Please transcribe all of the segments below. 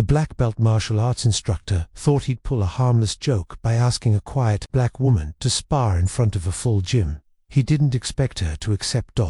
black belt martial arts instructor thought he'd pull a harmless joke by asking a quiet black woman to spar in front of a full gym. He didn't expect her to accept.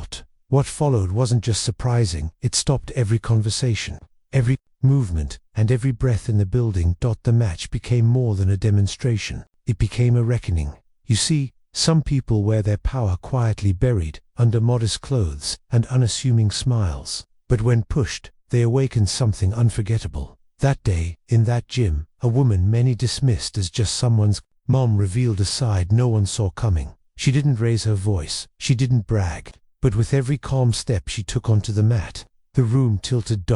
What followed wasn't just surprising, it stopped every conversation, every movement, and every breath in the building. The match became more than a demonstration. It became a reckoning. You see, some people wear their power quietly buried under modest clothes and unassuming smiles. But when pushed, they awaken something unforgettable. That day, in that gym, a woman many dismissed as just someone's mom revealed a side no one saw coming. She didn't raise her voice, she didn't brag, but with every calm step she took onto the mat, the room tilted.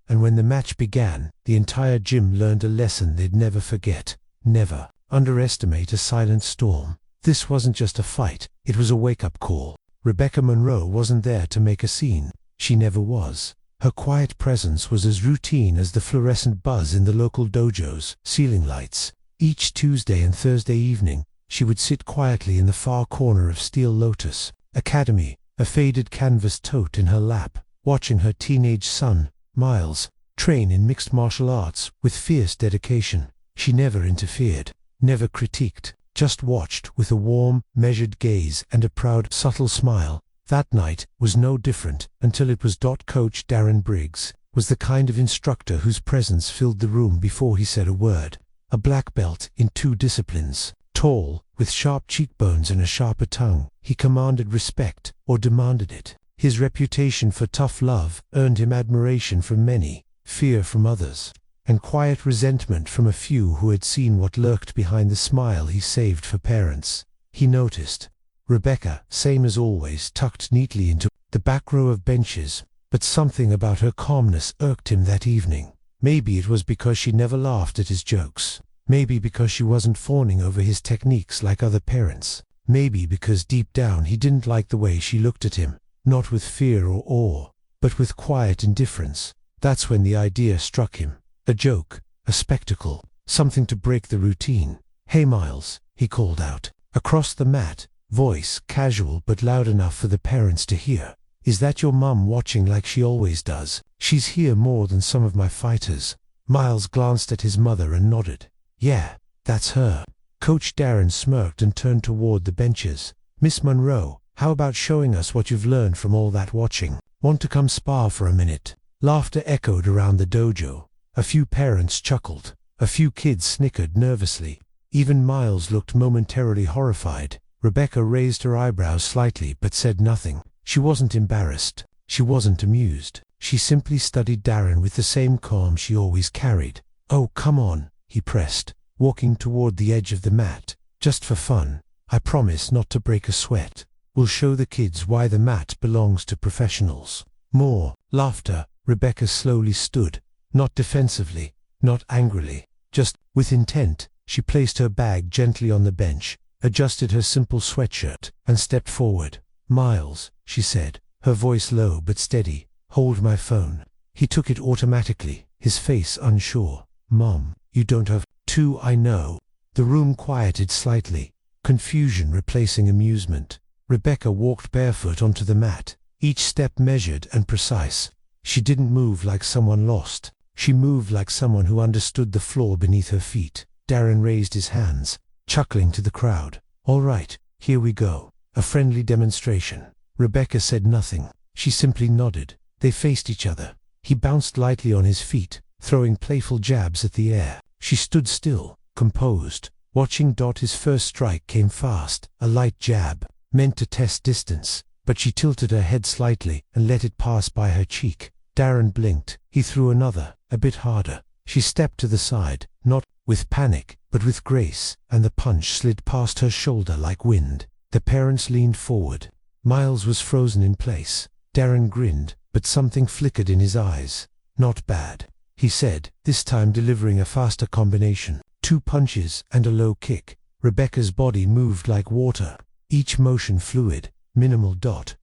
And when the match began, the entire gym learned a lesson they'd never forget. Never underestimate a silent storm. This wasn't just a fight, it was a wake-up call. Rebecca Monroe wasn't there to make a scene. She never was. Her quiet presence was as routine as the fluorescent buzz in the local dojo's ceiling lights. Each Tuesday and Thursday evening, she would sit quietly in the far corner of Steel Lotus Academy, a faded canvas tote in her lap, watching her teenage son, Miles, train in mixed martial arts with fierce dedication. She never interfered, never critiqued, just watched with a warm, measured gaze and a proud, subtle smile. That night was no different until it was. Coach Darren Briggs was the kind of instructor whose presence filled the room before he said a word. A black belt in 2 disciplines, tall, with sharp cheekbones and a sharper tongue, he commanded respect, or demanded it. His reputation for tough love earned him admiration from many, fear from others, and quiet resentment from a few who had seen what lurked behind the smile he saved for parents. He noticed Rebecca, same as always, tucked neatly into the back row of benches, but something about her calmness irked him that evening. Maybe it was because she never laughed at his jokes. Maybe because she wasn't fawning over his techniques like other parents. Maybe because deep down he didn't like the way she looked at him, not with fear or awe, but with quiet indifference. That's when the idea struck him. A joke, a spectacle, something to break the routine. "Hey Miles," he called out, across the mat, voice casual but loud enough for the parents to hear. "Is that your mum watching like she always does? She's here more than some of my fighters." Miles glanced at his mother and nodded. "Yeah, that's her." Coach Darren smirked and turned toward the benches. "Miss Monroe, how about showing us what you've learned from all that watching? Want to come spar for a minute?" Laughter echoed around the dojo. A few parents chuckled. A few kids snickered nervously. Even Miles looked momentarily horrified. Rebecca raised her eyebrows slightly but said nothing. She wasn't embarrassed. She wasn't amused. She simply studied Darren with the same calm she always carried. "Oh, come on," he pressed, walking toward the edge of the mat. "Just for fun. I promise not to break a sweat. We'll show the kids why the mat belongs to professionals." More laughter. Rebecca slowly stood, not defensively, not angrily, just with intent. She placed her bag gently on the bench, adjusted her simple sweatshirt, and stepped forward. "Miles," she said, her voice low but steady, "hold my phone." He took it automatically, his face unsure. "Mom, you don't have to, I know." The room quieted slightly, confusion replacing amusement. Rebecca walked barefoot onto the mat, each step measured and precise. She didn't move like someone lost. She moved like someone who understood the floor beneath her feet. Darren raised his hands, chuckling to the crowd. "All right, here we go. A friendly demonstration." Rebecca said nothing. She simply nodded. They faced each other. He bounced lightly on his feet, throwing playful jabs at the air. She stood still, composed, watching. His first strike came fast, a light jab, meant to test distance, but she tilted her head slightly and let it pass by her cheek. Darren blinked. He threw another, a bit harder. She stepped to the side, not with panic, but with grace, and the punch slid past her shoulder like wind. The parents leaned forward. Miles was frozen in place. Darren grinned, but something flickered in his eyes. "Not bad," he said, this time delivering a faster combination. 2 punches and a low kick. Rebecca's body moved like water, each motion fluid, minimal.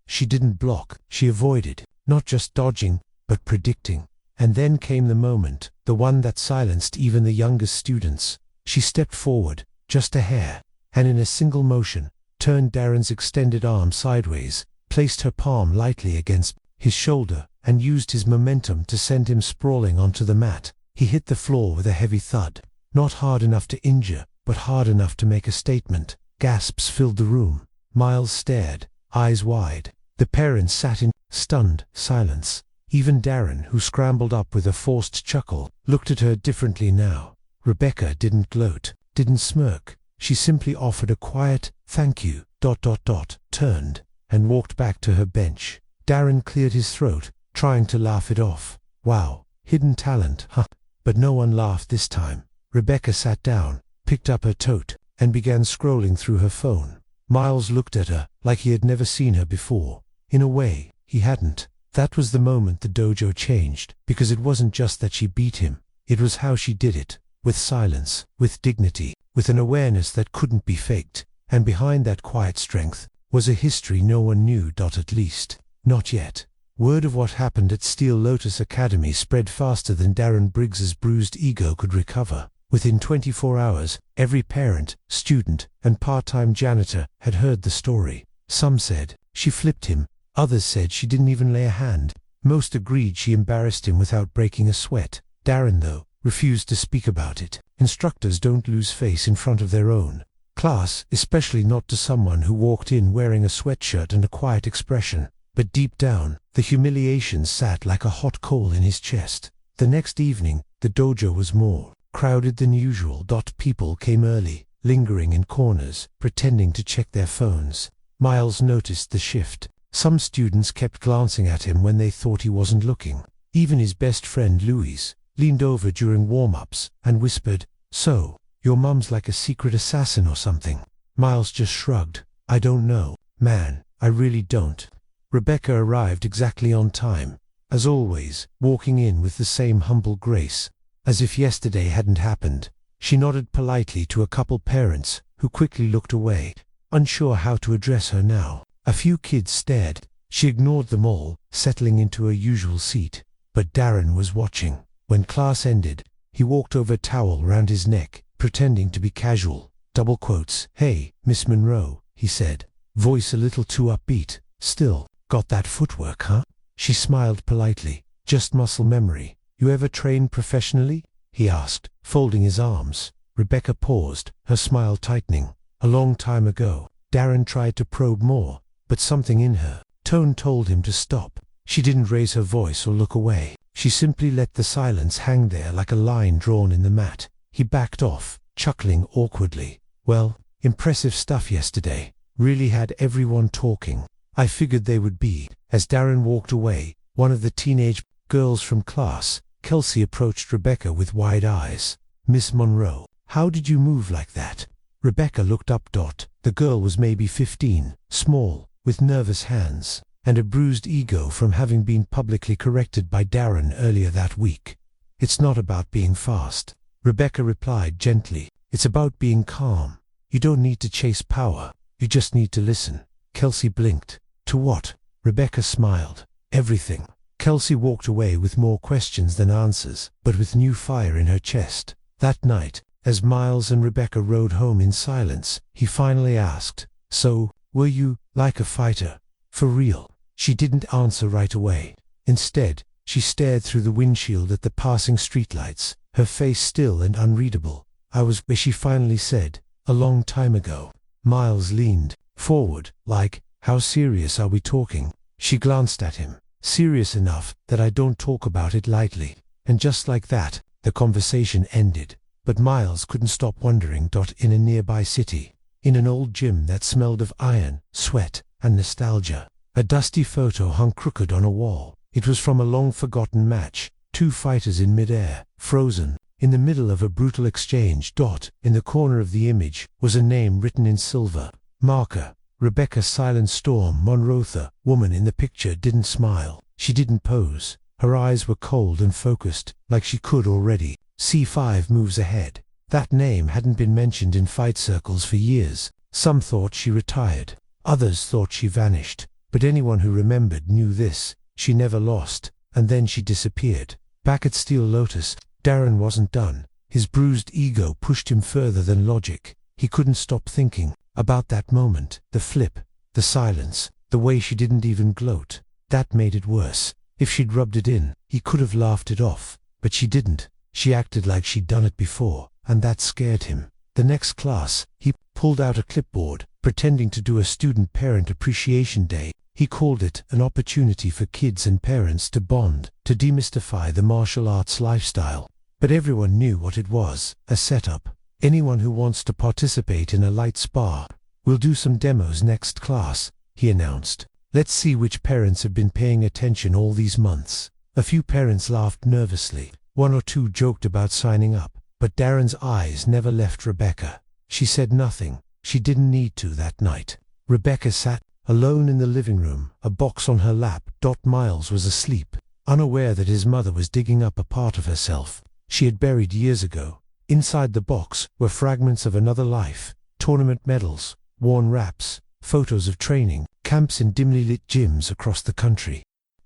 She didn't block, she avoided, not just dodging, but predicting. And then came the moment, the one that silenced even the youngest students. She stepped forward, just a hair, and in a single motion, turned Darren's extended arm sideways, placed her palm lightly against his shoulder, and used his momentum to send him sprawling onto the mat. He hit the floor with a heavy thud. Not hard enough to injure, but hard enough to make a statement. Gasps filled the room. Miles stared, eyes wide. The parents sat in stunned silence. Even Darren, who scrambled up with a forced chuckle, looked at her differently now. Rebecca didn't gloat, didn't smirk. She simply offered a quiet, "Thank you," turned, and walked back to her bench. Darren cleared his throat, trying to laugh it off. Wow, hidden talent, huh? But no one laughed this time. Rebecca sat down, picked up her tote, and began scrolling through her phone. Miles looked at her like he had never seen her before. In a way, he hadn't. That was the moment the dojo changed, because it wasn't just that she beat him, it was how she did it, with silence, with dignity, with an awareness that couldn't be faked, and behind that quiet strength was a history no one knew. At least, not yet. Word of what happened at Steel Lotus Academy spread faster than Darren Briggs's bruised ego could recover. Within 24 hours, every parent, student, and part-time janitor had heard the story. Some said she flipped him, others said she didn't even lay a hand. Most agreed she embarrassed him without breaking a sweat. Darren, though, refused to speak about it. Instructors don't lose face in front of their own class, especially not to someone who walked in wearing a sweatshirt and a quiet expression. But deep down, the humiliation sat like a hot coal in his chest. The next evening, the dojo was more crowded than usual. People came early, lingering in corners, pretending to check their phones. Miles noticed the shift. Some students kept glancing at him when they thought he wasn't looking. Even his best friend Louise leaned over during warm-ups and whispered, "So, your mum's like a secret assassin or something?" Miles just shrugged. "I don't know, man, I really don't." Rebecca arrived exactly on time, as always, walking in with the same humble grace, as if yesterday hadn't happened. She nodded politely to a couple parents, who quickly looked away, unsure how to address her now. A few kids stared. She ignored them all, settling into her usual seat. But Darren was watching. When class ended, he walked over a towel round his neck, pretending to be casual. Double quotes. "Hey, Miss Monroe," he said, voice a little too upbeat. "Still got that footwork, huh?" She smiled politely. "Just muscle memory. You ever train professionally?" he asked, folding his arms. Rebecca paused, her smile tightening. "A long time ago." Darren tried to probe more, but something in her tone told him to stop. She didn't raise her voice or look away. She simply let the silence hang there like a line drawn in the mat. He backed off, chuckling awkwardly. "Well, impressive stuff yesterday. Really had everyone talking. I figured they would be." As Darren walked away, one of the teenage girls from class, Kelsey, approached Rebecca with wide eyes. "Miss Monroe, how did you move like that?" Rebecca looked up. The girl was maybe 15, small, with nervous hands, and a bruised ego from having been publicly corrected by Darren earlier that week. "It's not about being fast," Rebecca replied gently. "It's about being calm. You don't need to chase power. You just need to listen." Kelsey blinked. "To what?" Rebecca smiled. "Everything." Kelsey walked away with more questions than answers, but with new fire in her chest. That night, as Miles and Rebecca rode home in silence, he finally asked, "So, were you, like a fighter? For real?" She didn't answer right away. Instead, she stared through the windshield at the passing streetlights, her face still and unreadable. "I was where," she finally said, "a long time ago." Miles leaned forward, like, "How serious are we talking?" She glanced at him. "Serious enough that I don't talk about it lightly." And just like that, the conversation ended. But Miles couldn't stop wondering. In a nearby city, in an old gym that smelled of iron, sweat, and nostalgia, a dusty photo hung crooked on a wall. It was from a long-forgotten match, two fighters in midair, frozen, in the middle of a brutal exchange. In the corner of the image was a name written in silver. Marker, Rebecca Silent Storm Monroe. The woman in the picture didn't smile. She didn't pose. Her eyes were cold and focused, like she could already see 5 moves ahead. That name hadn't been mentioned in fight circles for years. Some thought she retired. Others thought she vanished. But anyone who remembered knew this: she never lost, and then she disappeared. Back at Steel Lotus, Darren wasn't done. His bruised ego pushed him further than logic. He couldn't stop thinking about that moment, the flip, the silence, the way she didn't even gloat. That made it worse. If she'd rubbed it in, he could have laughed it off. But she didn't. She acted like she'd done it before, and that scared him. The next class, he pulled out a clipboard, pretending to do a student parent appreciation day. He called it an opportunity for kids and parents to bond, to demystify the martial arts lifestyle. But everyone knew what it was, a setup. Anyone who wants to participate in a light spar. We'll do some demos next class, he announced. Let's see which parents have been paying attention all these months. A few parents laughed nervously. One or two joked about signing up, but Darren's eyes never left Rebecca. She said nothing. She didn't need to that night. Rebecca sat alone in the living room, a box on her lap. Miles was asleep, unaware that his mother was digging up a part of herself she had buried years ago. Inside the box were fragments of another life, tournament medals, worn wraps, photos of training, camps in dimly lit gyms across the country.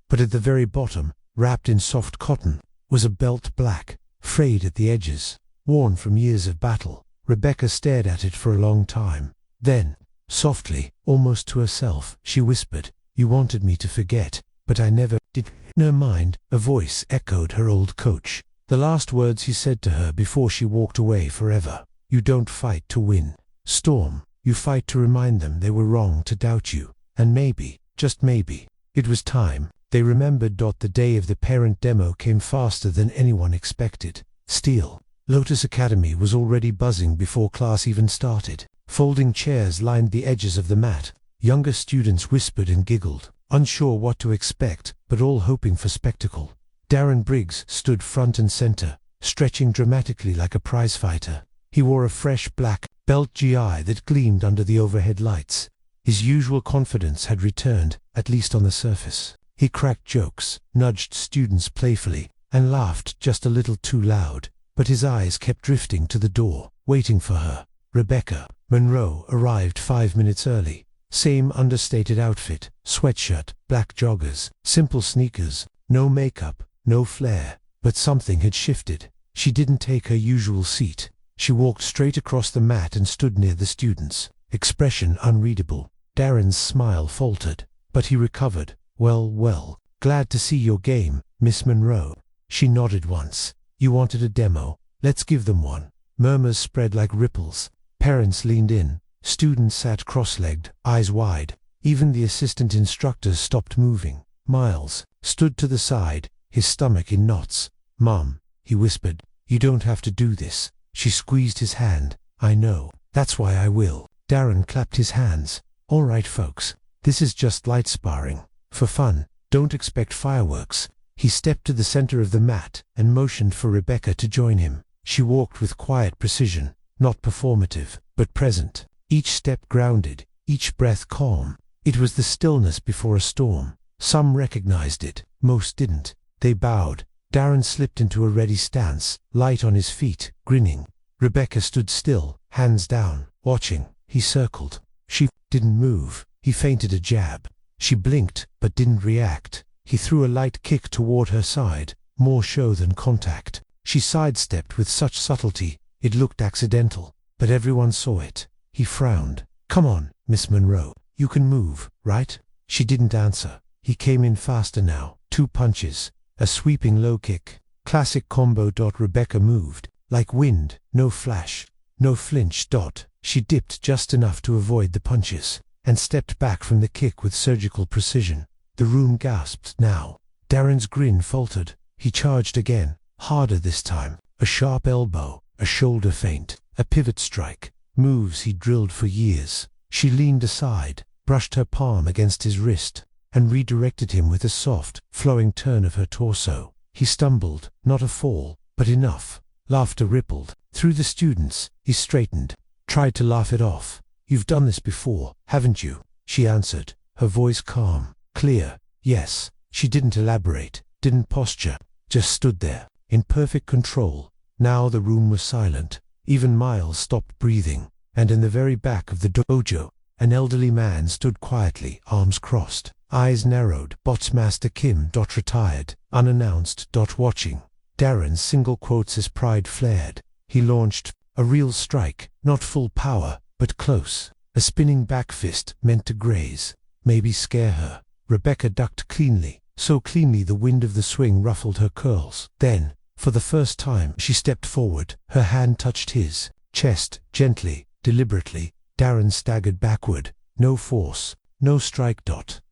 But at the very bottom, wrapped in soft cotton, was a belt black, frayed at the edges, worn from years of battle. Rebecca stared at it for a long time. Then, softly, almost to herself, she whispered, "You wanted me to forget, but I never did." In her mind, a voice echoed her old coach. The last words he said to her before she walked away forever. "You don't fight to win, Storm. You fight to remind them they were wrong to doubt you. And maybe, just maybe, it was time." They remembered. The day of the parent demo came faster than anyone expected. Steel Lotus Academy was already buzzing before class even started. Folding chairs lined the edges of the mat. Younger students whispered and giggled, unsure what to expect, but all hoping for spectacle. Darren Briggs stood front and center, stretching dramatically like a prizefighter. He wore a fresh black belt GI that gleamed under the overhead lights. His usual confidence had returned, at least on the surface. He cracked jokes, nudged students playfully, and laughed just a little too loud. But his eyes kept drifting to the door, waiting for her. Rebecca Monroe arrived 5 minutes early. Same understated outfit, sweatshirt, black joggers, simple sneakers, no makeup, no flair. But something had shifted. She didn't take her usual seat. She walked straight across the mat and stood near the students, expression unreadable. Darren's smile faltered, but he recovered. Well, glad to see your game, Miss Monroe." She nodded once. "You wanted a demo. Let's give them one." Murmurs spread like ripples. Parents leaned in. Students sat cross-legged, eyes wide. Even the assistant instructors stopped moving. Miles stood to the side, his stomach in knots. "Mom," he whispered, "you don't have to do this." She squeezed his hand. "I know. That's why I will." Darren clapped his hands. "All right, folks. This is just light sparring. For fun. Don't expect fireworks." He stepped to the center of the mat and motioned for Rebecca to join him. She walked with quiet precision, not performative, but present. Each step grounded, each breath calm. It was the stillness before a storm. Some recognized it, most didn't. They bowed. Darren slipped into a ready stance, light on his feet, grinning. Rebecca stood still, hands down, watching. He circled. She didn't move. He feinted a jab. She blinked, but didn't react. He threw a light kick toward her side, more show than contact. She sidestepped with such subtlety, it looked accidental, but everyone saw it. He frowned. "Come on, Miss Monroe. You can move, right?" She didn't answer. He came in faster now. 2 punches. A sweeping low kick. Classic combo. Rebecca moved. Like wind. No flash. No flinch. She dipped just enough to avoid the punches, and stepped back from the kick with surgical precision. The room gasped now. Darren's grin faltered. He charged again, harder this time. A sharp elbow, a shoulder feint, a pivot strike. Moves he drilled for years. She leaned aside, brushed her palm against his wrist, and redirected him with a soft, flowing turn of her torso. He stumbled, not a fall, but enough. Laughter rippled through the students. He straightened, tried to laugh it off. "You've done this before, haven't you?" She answered, her voice calm, clear. "Yes." She didn't elaborate, didn't posture, just stood there, in perfect control. Now the room was silent. Even Miles stopped breathing, and in the very back of the dojo, an elderly man stood quietly, arms crossed, eyes narrowed. Master Kim. Retired, unannounced. Watching. Darren's single quotes as pride flared. He launched a real strike, not full power, but close. A spinning back fist meant to graze, maybe scare her. Rebecca ducked cleanly, so cleanly the wind of the swing ruffled her curls. Then, For the first time, she stepped forward. Her hand touched his chest, gently, deliberately. Darren staggered backward. No force, no strike.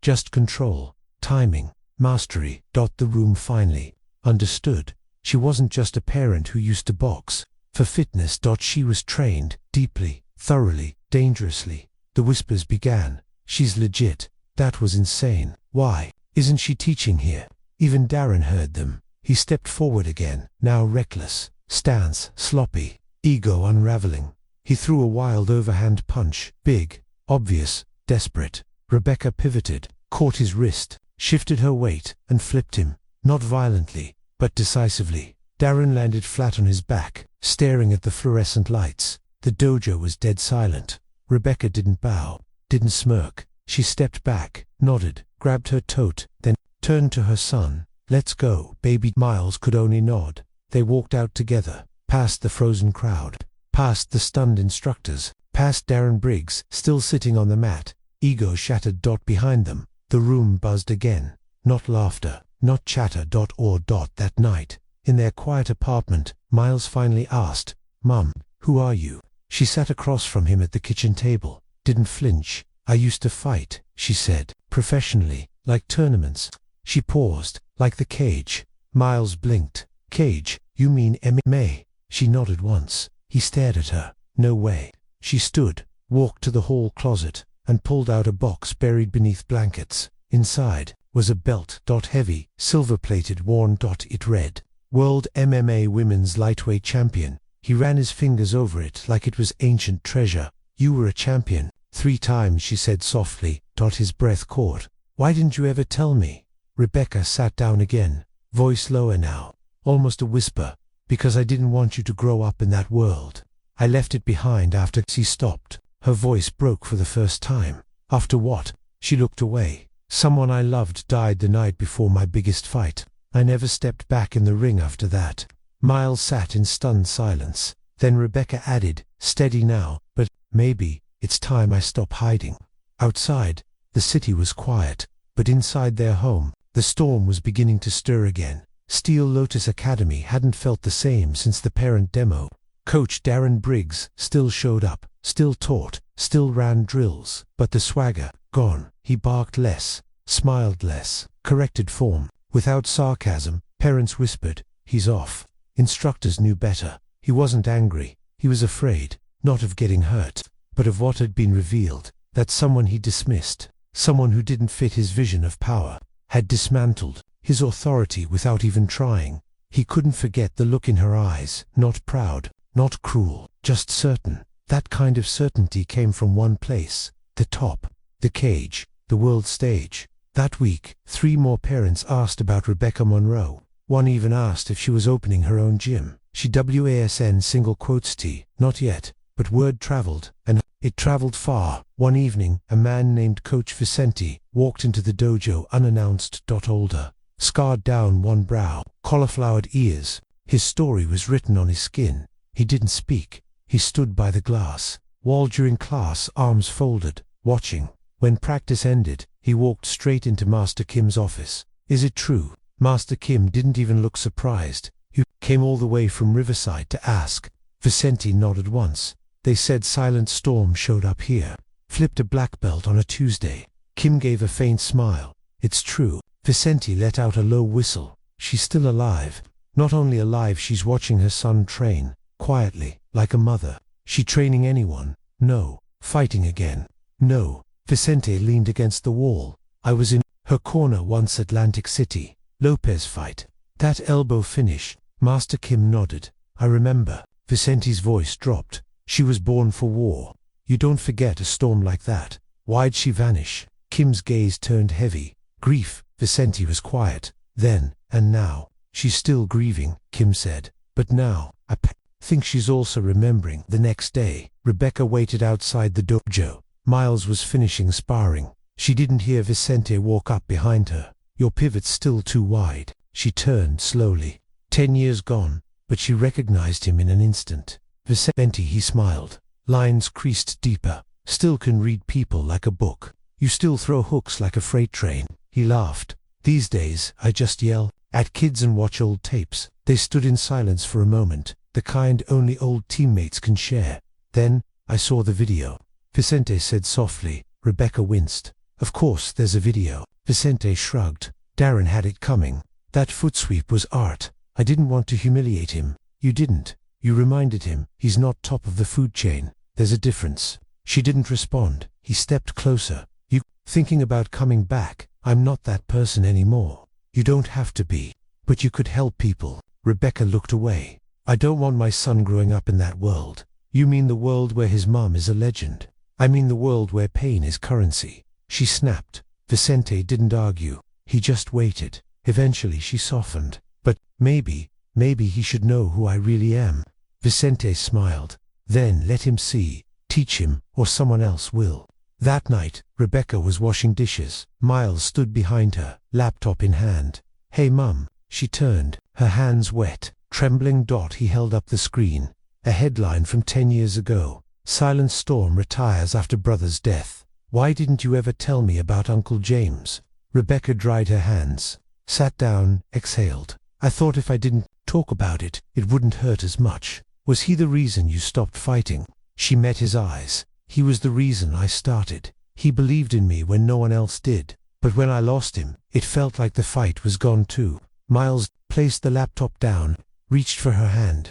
Just control, timing, mastery. The room finally understood. She wasn't just a parent who used to box for fitness. She was trained, deeply, thoroughly, dangerously. The whispers began. She's legit. That was insane. Why isn't she teaching here? Even Darren heard them. He stepped forward again, now reckless, stance sloppy, ego unraveling. He threw a wild overhand punch, big, obvious, desperate. Rebecca pivoted, caught his wrist, shifted her weight, and flipped him, not violently, but decisively. Darren landed flat on his back, staring at the fluorescent lights. The dojo was dead silent. Rebecca didn't bow, didn't smirk. She stepped back, nodded, grabbed her tote, then turned to her son. "Let's go, baby." Miles could only nod. They walked out together, past the frozen crowd, past the stunned instructors, past Darren Briggs, still sitting on the mat, ego shattered. Behind them, the room buzzed again. Not laughter, not chatter. That night, in their quiet apartment, Miles finally asked, "Mum, who are you?" She sat across from him at the kitchen table, didn't flinch. "I used to fight," she said, "professionally, like tournaments." She paused, "Like the cage?" Miles blinked. "Cage? You mean MMA?" She nodded once. He stared at her. "No way." She stood, walked to the hall closet, and pulled out a box buried beneath blankets. Inside was a belt. Heavy, silver-plated, worn. It read, "World MMA Women's Lightweight Champion." He ran his fingers over it like it was ancient treasure. "You were a champion 3 times, she said softly. His breath caught. "Why didn't you ever tell me?" Rebecca sat down again, voice lower now, almost a whisper. "Because I didn't want you to grow up in that world. I left it behind after." She stopped. Her voice broke for the first time. "After what?" She looked away. "Someone I loved died the night before my biggest fight. I never stepped back in the ring after that." Miles sat in stunned silence. Then Rebecca added, steady now, "But maybe it's time I stop hiding." Outside, the city was quiet, but inside their home, the storm was beginning to stir again. Steel Lotus Academy hadn't felt the same since the parent demo. Coach Darren Briggs still showed up, still taught, still ran drills, but the swagger, gone. He barked less, smiled less, corrected form. Without sarcasm, parents whispered, "He's off." Instructors knew better. He wasn't angry. He was afraid, not of getting hurt, but of what had been revealed, that someone he dismissed, someone who didn't fit his vision of power, had dismantled his authority without even trying. He couldn't forget the look in her eyes, not proud, not cruel, just certain. That kind of certainty came from one place, the top, the cage, the world stage. That week, 3 more parents asked about Rebecca Monroe. One even asked if she was opening her own gym. She WASN single quotes T, not yet, but word traveled, and it traveled far. One evening, a man named Coach Vicente walked into the dojo unannounced. Older, scarred down one brow, cauliflowered ears. His story was written on his skin. He didn't speak. He stood by the glass wall during class, arms folded, watching. When practice ended, he walked straight into Master Kim's office. "Is it true?" Master Kim didn't even look surprised. "You came all the way from Riverside to ask?" Vicente nodded once. "They said Silent Storm showed up here. Flipped a black belt on a Tuesday." Kim gave a faint smile. "It's true." Vicente let out a low whistle. "She's still alive. Not only alive, she's watching her son train, quietly, like a mother." "She training anyone?" "No." "Fighting again?" "No." Vicente leaned against the wall. "I was in her corner once, Atlantic City. Lopez fight. That elbow finish." Master Kim nodded. "I remember." Vicente's voice dropped. "She was born for war. You don't forget a storm like that. Why'd she vanish?" Kim's gaze turned heavy. "Grief." Vicente was quiet. "Then, and now." "She's still grieving," Kim said. "But now, I think she's also remembering." The next day, Rebecca waited outside the dojo. Miles was finishing sparring. She didn't hear Vicente walk up behind her. "Your pivot's still too wide." She turned slowly. 10 years gone, but she recognized him in an instant. "Vicente," he smiled. Lines creased deeper. "Still can read people like a book. You still throw hooks like a freight train." He laughed. "These days, I just yell at kids and watch old tapes. They stood in silence for a moment, the kind only old teammates can share. Then, I saw the video. Vicente said softly. Rebecca winced. Of course there's a video. Vicente shrugged. Darren had it coming. That foot sweep was art. I didn't want to humiliate him. You didn't. You reminded him, he's not top of the food chain. There's a difference. She didn't respond. He stepped closer. You thinking about coming back? I'm not that person anymore. You don't have to be. But you could help people. Rebecca looked away. I don't want my son growing up in that world. You mean the world where his mom is a legend? I mean the world where pain is currency. She snapped. Vicente didn't argue. He just waited. Eventually she softened. But maybe he should know who I really am. Vicente smiled. Then let him see. Teach him, or someone else will. That night, Rebecca was washing dishes. Miles stood behind her, laptop in hand. Hey Mum. She turned, her hands wet, trembling. He held up the screen. A headline from 10 years ago. Silent Storm retires after brother's death. Why didn't you ever tell me about Uncle James? Rebecca dried her hands, sat down, exhaled. I thought if I didn't talk about it, it wouldn't hurt as much. Was he the reason you stopped fighting? She met his eyes. He was the reason I started. He believed in me when no one else did. But when I lost him, it felt like the fight was gone too. Miles placed the laptop down, reached for her hand.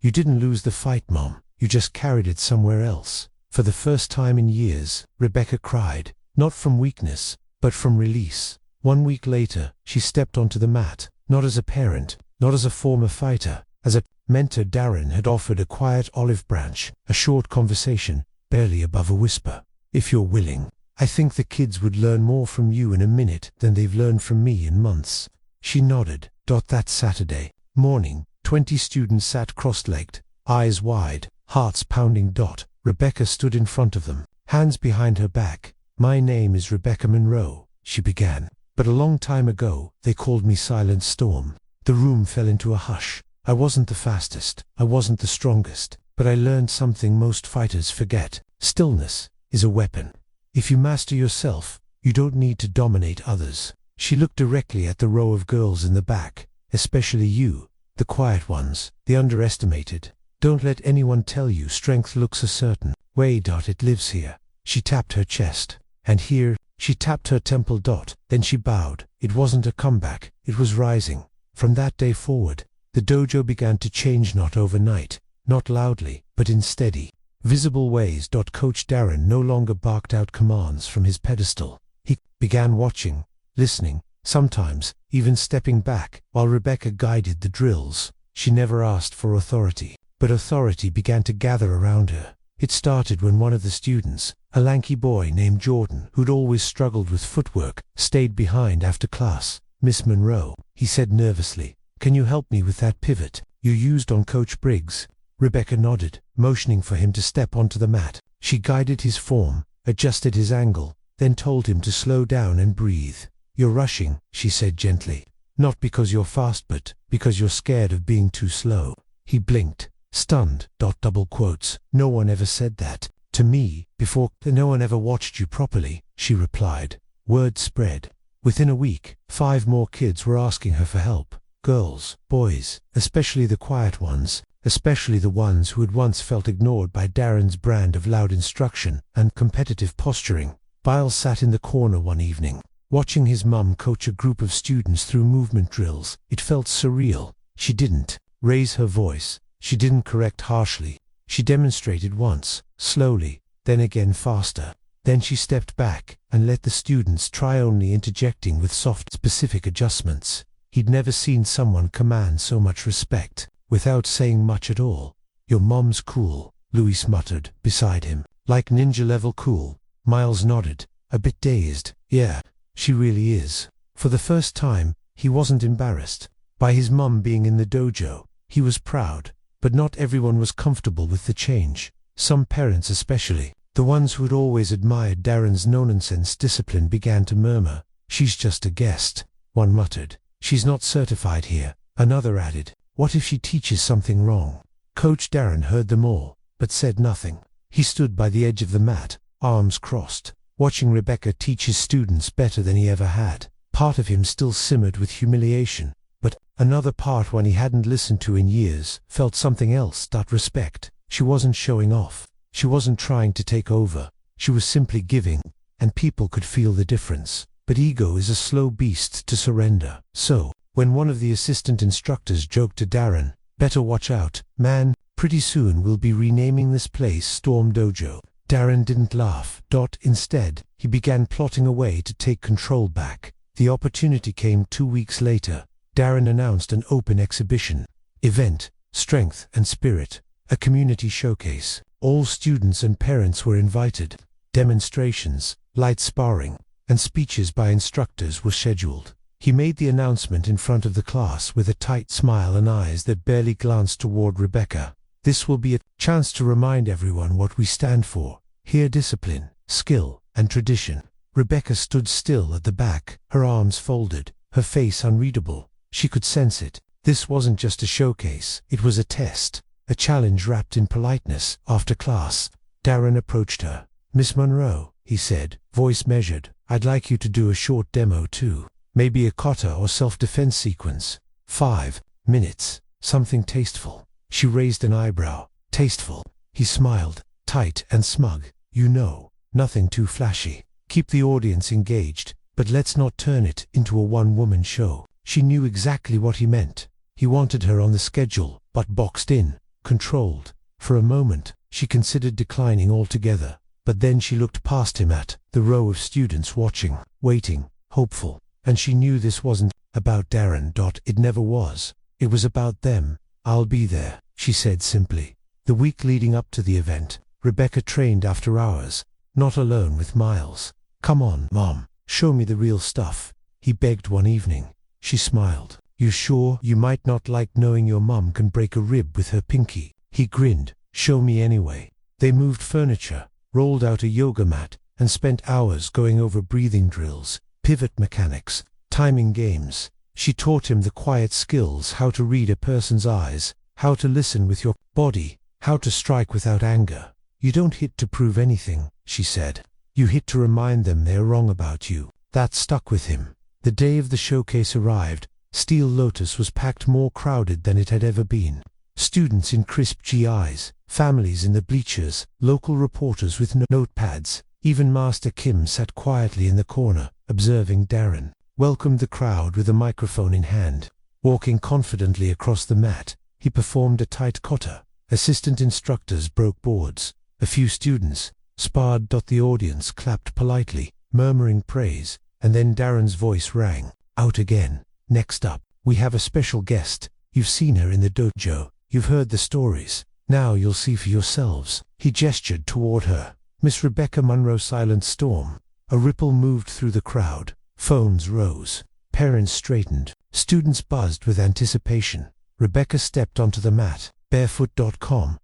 You didn't lose the fight, Mom. You just carried it somewhere else. For the first time in years, Rebecca cried, not from weakness, but from release. 1 week later, she stepped onto the mat, not as a parent, not as a former fighter, as a mentor. Darren had offered a quiet olive branch, a short conversation, barely above a whisper. If you're willing, I think the kids would learn more from you in a minute than they've learned from me in months. She nodded. That Saturday morning, 20 students sat cross-legged, eyes wide, hearts pounding. Rebecca stood in front of them, hands behind her back. My name is Rebecca Monroe, she began. But a long time ago, they called me Silent Storm. The room fell into a hush. I wasn't the fastest, I wasn't the strongest, but I learned something most fighters forget. Stillness is a weapon. If you master yourself, you don't need to dominate others. She looked directly at the row of girls in the back. Especially you, the quiet ones, the underestimated. Don't let anyone tell you strength looks a certain way. It lives here. She tapped her chest. And here, she tapped her temple. Then she bowed. It wasn't a comeback, it was rising. From that day forward, the dojo began to change, not overnight, not loudly, but in steady, visible ways. Coach Darren no longer barked out commands from his pedestal. He began watching, listening, sometimes even stepping back, while Rebecca guided the drills. She never asked for authority, but authority began to gather around her. It started when one of the students, a lanky boy named Jordan, who'd always struggled with footwork, stayed behind after class. Miss Monroe, he said nervously, can you help me with that pivot you used on Coach Briggs? Rebecca nodded, motioning for him to step onto the mat. She guided his form, adjusted his angle, then told him to slow down and breathe. You're rushing, she said gently. Not because you're fast, but because you're scared of being too slow. He blinked, stunned. Double quotes. No one ever said that to me before. No one ever watched you properly, she replied. Word spread. Within a week, 5 more kids were asking her for help. Girls, boys, especially the quiet ones, especially the ones who had once felt ignored by Darren's brand of loud instruction and competitive posturing. Biles sat in the corner one evening, watching his mum coach a group of students through movement drills. It felt surreal. She didn't raise her voice. She didn't correct harshly. She demonstrated once, slowly, then again faster. Then she stepped back and let the students try, only interjecting with soft, specific adjustments. He'd never seen someone command so much respect, without saying much at all. Your mom's cool, Luis muttered, beside him. Like ninja-level cool. Miles nodded, a bit dazed. Yeah, she really is. For the first time, he wasn't embarrassed by his mum being in the dojo. He was proud, but not everyone was comfortable with the change. Some parents especially, the ones who had always admired Darren's no-nonsense discipline, began to murmur. She's just a guest, one muttered. She's not certified here, another added. What if she teaches something wrong? Coach Darren heard them all, but said nothing. He stood by the edge of the mat, arms crossed, watching Rebecca teach his students better than he ever had. Part of him still simmered with humiliation. But another part, one he hadn't listened to in years, felt something else, that respect. She wasn't showing off. She wasn't trying to take over. She was simply giving, and people could feel the difference. But ego is a slow beast to surrender. So, when one of the assistant instructors joked to Darren, "Better watch out, man, pretty soon we'll be renaming this place Storm Dojo," Darren didn't laugh. Instead, he began plotting a way to take control back. The opportunity came 2 weeks later. Darren announced an open exhibition event, Strength and Spirit, a community showcase. All students and parents were invited. Demonstrations, light sparring, and speeches by instructors were scheduled. He made the announcement in front of the class with a tight smile and eyes that barely glanced toward Rebecca. "This will be a chance to remind everyone what we stand for. Here, discipline, skill, and tradition." Rebecca stood still at the back, her arms folded, her face unreadable. She could sense it. This wasn't just a showcase, it was a test, a challenge wrapped in politeness. After class, Darren approached her. "Miss Monroe," he said, voice measured, "I'd like you to do a short demo too. Maybe a kata or self-defense sequence. 5 minutes, something tasteful." She raised an eyebrow. "Tasteful?" He smiled, tight and smug. "You know, nothing too flashy. Keep the audience engaged, but let's not turn it into a one-woman show." She knew exactly what he meant. He wanted her on the schedule, but boxed in, controlled. For a moment, she considered declining altogether, but then she looked past him at the row of students watching, waiting, hopeful, and she knew this wasn't about Darren. It never was. It was about them. "I'll be there," she said simply. The week leading up to the event, Rebecca trained after hours, not alone with Miles. "Come on, Mom, show me the real stuff," he begged one evening. She smiled. "You sure you might not like knowing your mom can break a rib with her pinky?" He grinned. "Show me anyway." They moved furniture, rolled out a yoga mat, and spent hours going over breathing drills, pivot mechanics, timing games. She taught him the quiet skills: how to read a person's eyes, how to listen with your body, how to strike without anger. "You don't hit to prove anything," she said. "You hit to remind them they're wrong about you." That stuck with him. The day of the showcase arrived. Steel Lotus was packed, more crowded than it had ever been. Students in crisp GIs, families in the bleachers, local reporters with notepads. Even Master Kim sat quietly in the corner, observing Darren. Welcomed the crowd with a microphone in hand. Walking confidently across the mat, he performed a tight kata. Assistant instructors broke boards. A few students sparred. The audience clapped politely, murmuring praise, and then Darren's voice rang out again. "Next up, we have a special guest. You've seen her in the dojo. You've heard the stories. Now you'll see for yourselves." He gestured toward her. Miss Rebecca Monroe. Silent storm. A ripple moved through the crowd. Phones rose. Parents straightened. Students buzzed with anticipation. Rebecca stepped onto the mat, barefoot.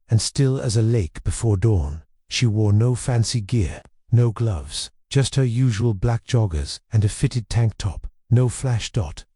And still as a lake before dawn. She wore no fancy gear, no gloves, just her usual black joggers and a fitted tank top. No flash.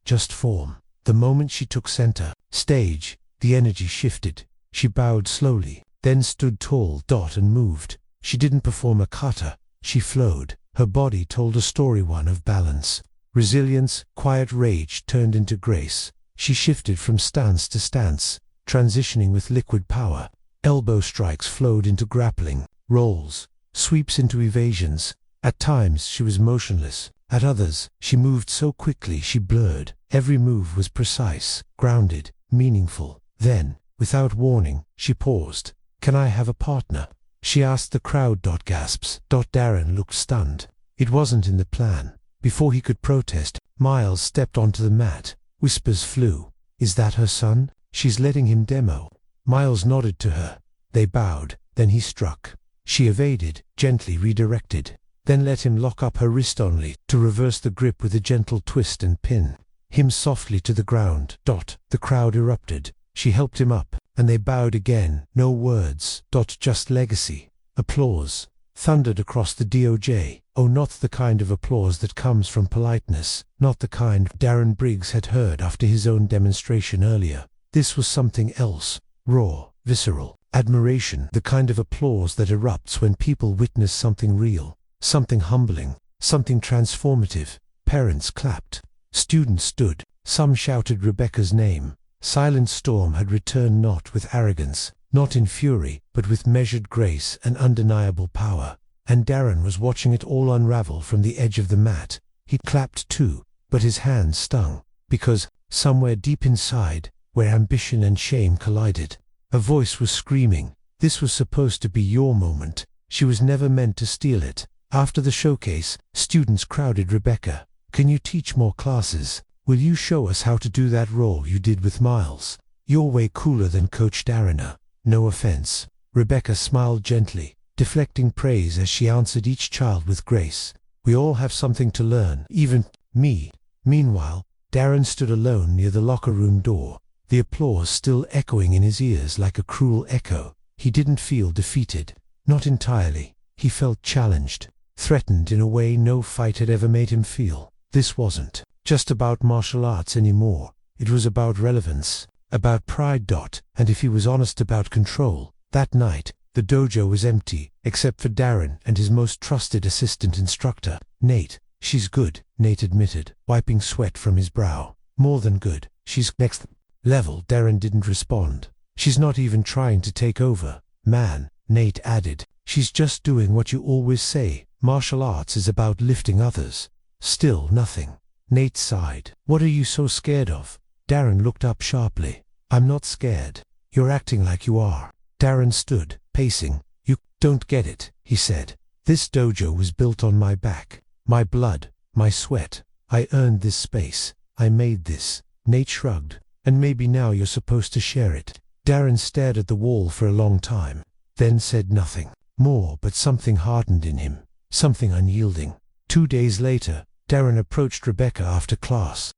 Just form. The moment she took center stage, the energy shifted. She bowed slowly, then stood tall. And moved. She didn't perform a kata. She flowed. Her body told a story, one of balance, resilience. Quiet rage turned into grace. She shifted from stance to stance, transitioning with liquid power. Elbow strikes flowed into grappling, rolls, sweeps into evasions. At times she was motionless. At others, she moved so quickly she blurred. Every move was precise, grounded, meaningful. Then, without warning, she paused. "Can I have a partner?" she asked the crowd. Gasps. Darren looked stunned. It wasn't in the plan. Before he could protest, Miles stepped onto the mat. Whispers flew. "Is that her son? She's letting him demo." Miles nodded to her. They bowed. Then he struck. She evaded, gently redirected. Then let him lock up her wrist, only to reverse the grip with a gentle twist and pin him softly to the ground. The crowd erupted. She helped him up, and they bowed again. No words. Just legacy. Applause thundered across the DOJ. Oh, not the kind of applause that comes from politeness, not the kind Darren Briggs had heard after his own demonstration earlier. This was something else, raw, visceral, admiration, the kind of applause that erupts when people witness something real, something humbling, something transformative. Parents clapped. Students stood, Some shouted Rebecca's name. Silent Storm had returned not with arrogance, not in fury, but with measured grace and undeniable power. And Darren was watching it all unravel from the edge of the mat. He clapped too, but his hands stung, because, somewhere deep inside, where ambition and shame collided, a voice was screaming, "This was supposed to be your moment. She was never meant to steal it." After the showcase, students crowded Rebecca. "Can you teach more classes? Will you show us how to do that role you did with Miles? You're way cooler than Coach Darren." No offense. Rebecca smiled gently, deflecting praise as she answered each child with grace. "We all have something to learn, even me." Meanwhile, Darren stood alone near the locker room door, the applause still echoing in his ears like a cruel echo. He didn't feel defeated. Not entirely. He felt challenged, threatened in a way no fight had ever made him feel. This wasn't just about martial arts anymore. It was about relevance, about pride. And if he was honest about control, that night, the dojo was empty, except for Darren and his most trusted assistant instructor, Nate. "She's good," Nate admitted, wiping sweat from his brow. "More than good. She's next level." Darren didn't respond. "She's not even trying to take over, man," Nate added. "She's just doing what you always say. Martial arts is about lifting others." Still nothing. Nate sighed. "What are you so scared of?" Darren looked up sharply. "I'm not scared. You're acting like you are." Darren stood, pacing. "You don't get it," he said. "This dojo was built on my back. My blood, my sweat. I earned this space. I made this." Nate shrugged. "And maybe now you're supposed to share it." Darren stared at the wall for a long time, then said nothing more, but something hardened in him, something unyielding. 2 days later, Darren approached Rebecca after class.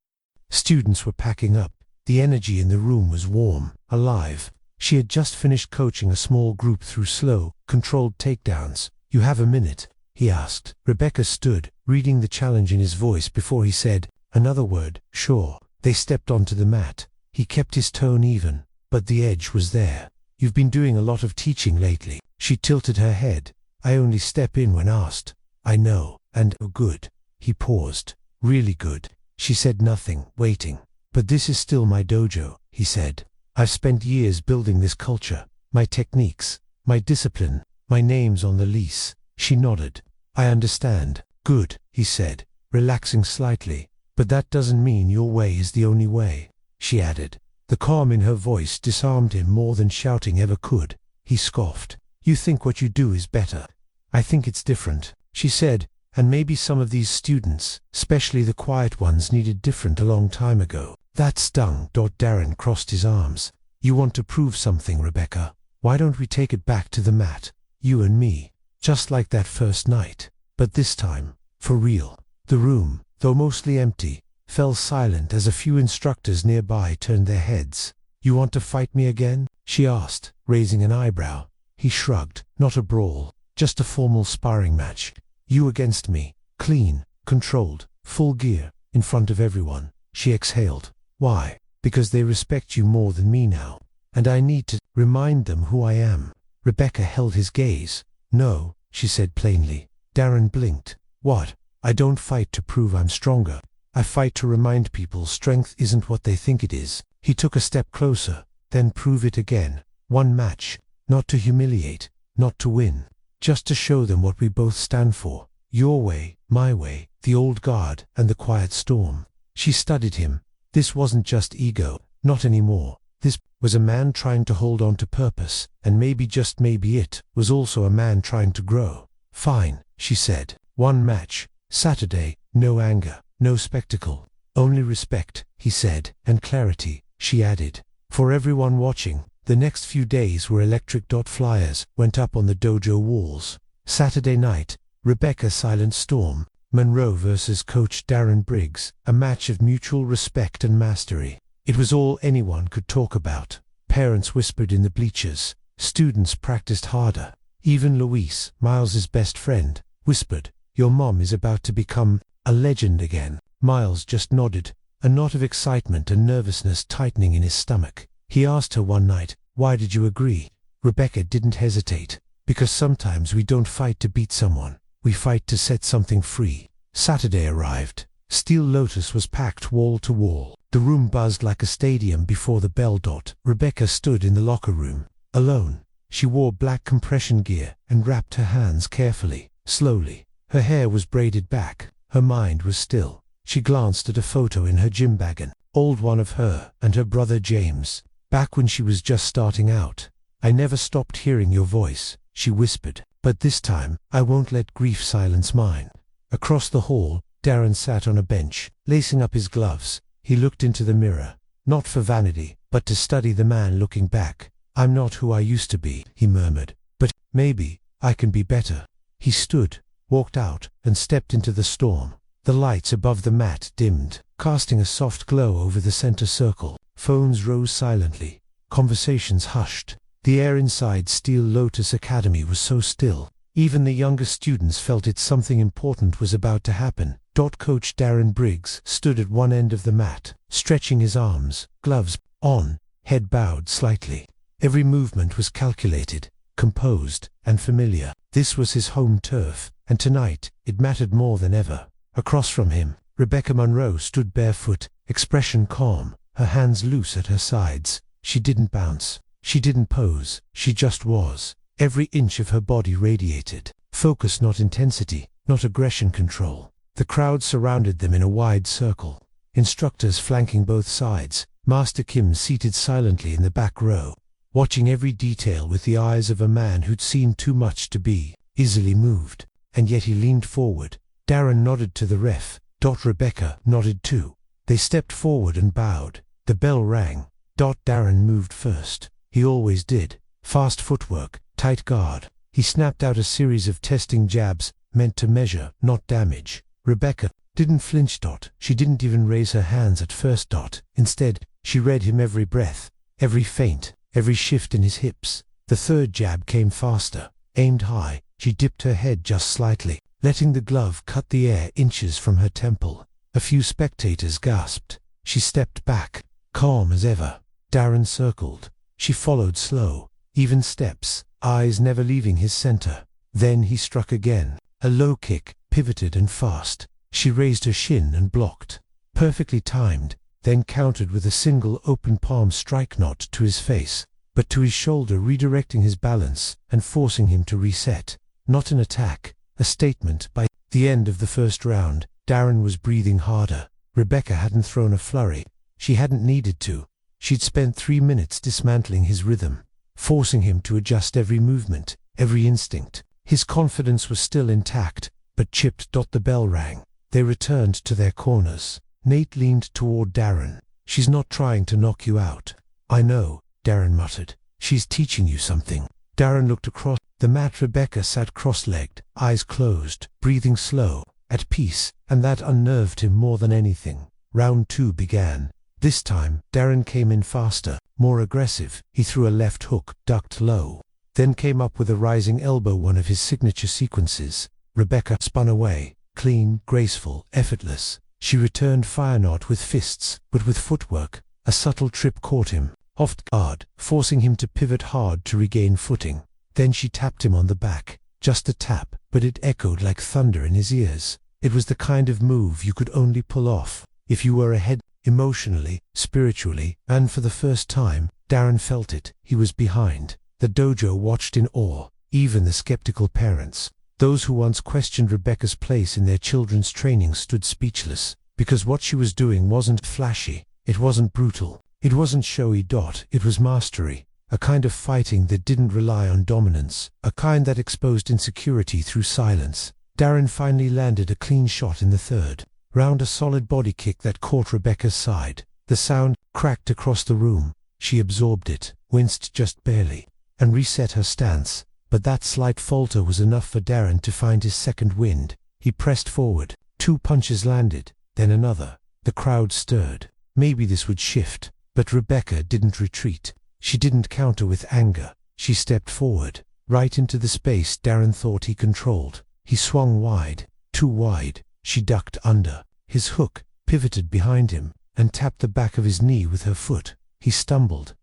Students were packing up. The energy in the room was warm, alive. She had just finished coaching a small group through slow, controlled takedowns. "You have a minute?" he asked. Rebecca stood, reading the challenge in his voice before he said another word. "Sure." They stepped onto the mat. He kept his tone even, but the edge was there. "You've been doing a lot of teaching lately." She tilted her head. "I only step in when asked." "I know, and oh good." He paused. "Really good." She said nothing, waiting. "But this is still my dojo," he said. "I've spent years building this culture, my techniques, my discipline, my name's on the lease." She nodded. "I understand." "Good," he said, relaxing slightly. "But that doesn't mean your way is the only way," she added. The calm in her voice disarmed him more than shouting ever could. He scoffed. "You think what you do is better. I think it's different," she said, "and maybe some of these students, especially the quiet ones, needed different a long time ago." That stung. Darren crossed his arms. "You want to prove something, Rebecca? Why don't we take it back to the mat? You and me. Just like that first night. But this time, for real." The room, though mostly empty, fell silent as a few instructors nearby turned their heads. "You want to fight me again?" she asked, raising an eyebrow. He shrugged. "Not a brawl, just a formal sparring match. You against me, clean, controlled, full gear, in front of everyone." She exhaled. "Why?" "Because they respect you more than me now, and I need to remind them who I am." Rebecca held his gaze. "No," she said plainly. Darren blinked. "What?" "I don't fight to prove I'm stronger. I fight to remind people strength isn't what they think it is." He took a step closer. "Then prove it again. One match. Not to humiliate, not to win. Just to show them what we both stand for. Your way, my way, the old guard, and the quiet storm." She studied him. This wasn't just ego. Not anymore. This was a man trying to hold on to purpose, and maybe, just maybe, it was also a man trying to grow. "Fine," she said. "One match. Saturday. No anger, no spectacle. Only respect," he said, "and clarity," she added. For everyone watching, the next few days were electric. Flyers went up on the dojo walls. Saturday night, Rebecca Silent Storm, Monroe versus Coach Darren Briggs, a match of mutual respect and mastery. It was all anyone could talk about. Parents whispered in the bleachers. Students practiced harder. Even Louise, Miles's best friend, whispered, "Your mom is about to become a legend again." Miles just nodded, a knot of excitement and nervousness tightening in his stomach. He asked her one night, "Why did you agree?" Rebecca didn't hesitate. "Because sometimes we don't fight to beat someone. We fight to set something free." Saturday arrived. Steel Lotus was packed wall to wall. The room buzzed like a stadium before the bell. Rebecca stood in the locker room, alone. She wore black compression gear and wrapped her hands carefully, slowly. Her hair was braided back. Her mind was still. She glanced at a photo in her gym bag, an old one of her and her brother James, back when she was just starting out. "I never stopped hearing your voice," she whispered, "but this time, I won't let grief silence mine." Across the hall, Darren sat on a bench, lacing up his gloves. He looked into the mirror, not for vanity, but to study the man looking back. "I'm not who I used to be," he murmured, "but maybe I can be better." He stood, walked out, and stepped into the storm. The lights above the mat dimmed, casting a soft glow over the center circle. Phones rose silently. Conversations hushed. The air inside Steel Lotus Academy was so still. Even the younger students felt it. Something important was about to happen. Coach Darren Briggs stood at one end of the mat, stretching his arms, gloves on, head bowed slightly. Every movement was calculated, composed, and familiar. This was his home turf, and tonight it mattered more than ever. Across from him, Rebecca Monroe stood barefoot, expression calm, her hands loose at her sides. She didn't bounce. She didn't pose. She just was. Every inch of her body radiated. Focus, not intensity, not aggression, control. The crowd surrounded them in a wide circle. Instructors flanking both sides. Master Kim seated silently in the back row, watching every detail with the eyes of a man who'd seen too much to be easily moved. And yet he leaned forward. Darren nodded to the ref. Rebecca nodded too. They stepped forward and bowed. The bell rang. Darren moved first. He always did. Fast footwork, tight guard. He snapped out a series of testing jabs, meant to measure, not damage. Rebecca didn't flinch. She didn't even raise her hands at first. Instead, she read him every breath, every feint, every shift in his hips. The third jab came faster, aimed high. She dipped her head just slightly, letting the glove cut the air inches from her temple. A few spectators gasped. She stepped back, calm as ever. Darren circled. She followed, slow, even steps, eyes never leaving his center. Then he struck again. A low kick, pivoted and fast. She raised her shin and blocked. Perfectly timed, then countered with a single open palm strike, not to his face, but to his shoulder, redirecting his balance and forcing him to reset. Not an attack, a statement. By the end of the first round, Darren was breathing harder. Rebecca hadn't thrown a flurry. She hadn't needed to. She'd spent 3 minutes dismantling his rhythm, forcing him to adjust every movement, every instinct. His confidence was still intact, but chipped. The bell rang. They returned to their corners. Nate leaned toward Darren. "She's not trying to knock you out." "I know," Darren muttered. "She's teaching you something." Darren looked across the mat. Rebecca sat cross-legged, eyes closed, breathing slow, at peace, and that unnerved him more than anything. Round 2 began. This time, Darren came in faster, more aggressive. He threw a left hook, ducked low, then came up with a rising elbow, one of his signature sequences. Rebecca spun away, clean, graceful, effortless. She returned fire, not with fists, but with footwork. A subtle trip caught him, off guard, forcing him to pivot hard to regain footing. Then she tapped him on the back. Just a tap, but it echoed like thunder in his ears. It was the kind of move you could only pull off if you were ahead, emotionally, spiritually, and for the first time, Darren felt it. He was behind. The dojo watched in awe, even the skeptical parents. Those who once questioned Rebecca's place in their children's training stood speechless, because what she was doing wasn't flashy, it wasn't brutal, it wasn't showy. It was mastery, a kind of fighting that didn't rely on dominance, a kind that exposed insecurity through silence. Darren finally landed a clean shot in the third round, a solid body kick that caught Rebecca's side. The sound cracked across the room. She absorbed it, winced just barely, and reset her stance. But that slight falter was enough for Darren to find his second wind. He pressed forward. 2 punches landed, then another. The crowd stirred. Maybe this would shift. But Rebecca didn't retreat. She didn't counter with anger. She stepped forward, right into the space Darren thought he controlled. He swung wide, too wide. She ducked under. His hook pivoted behind him and tapped the back of his knee with her foot. He stumbled,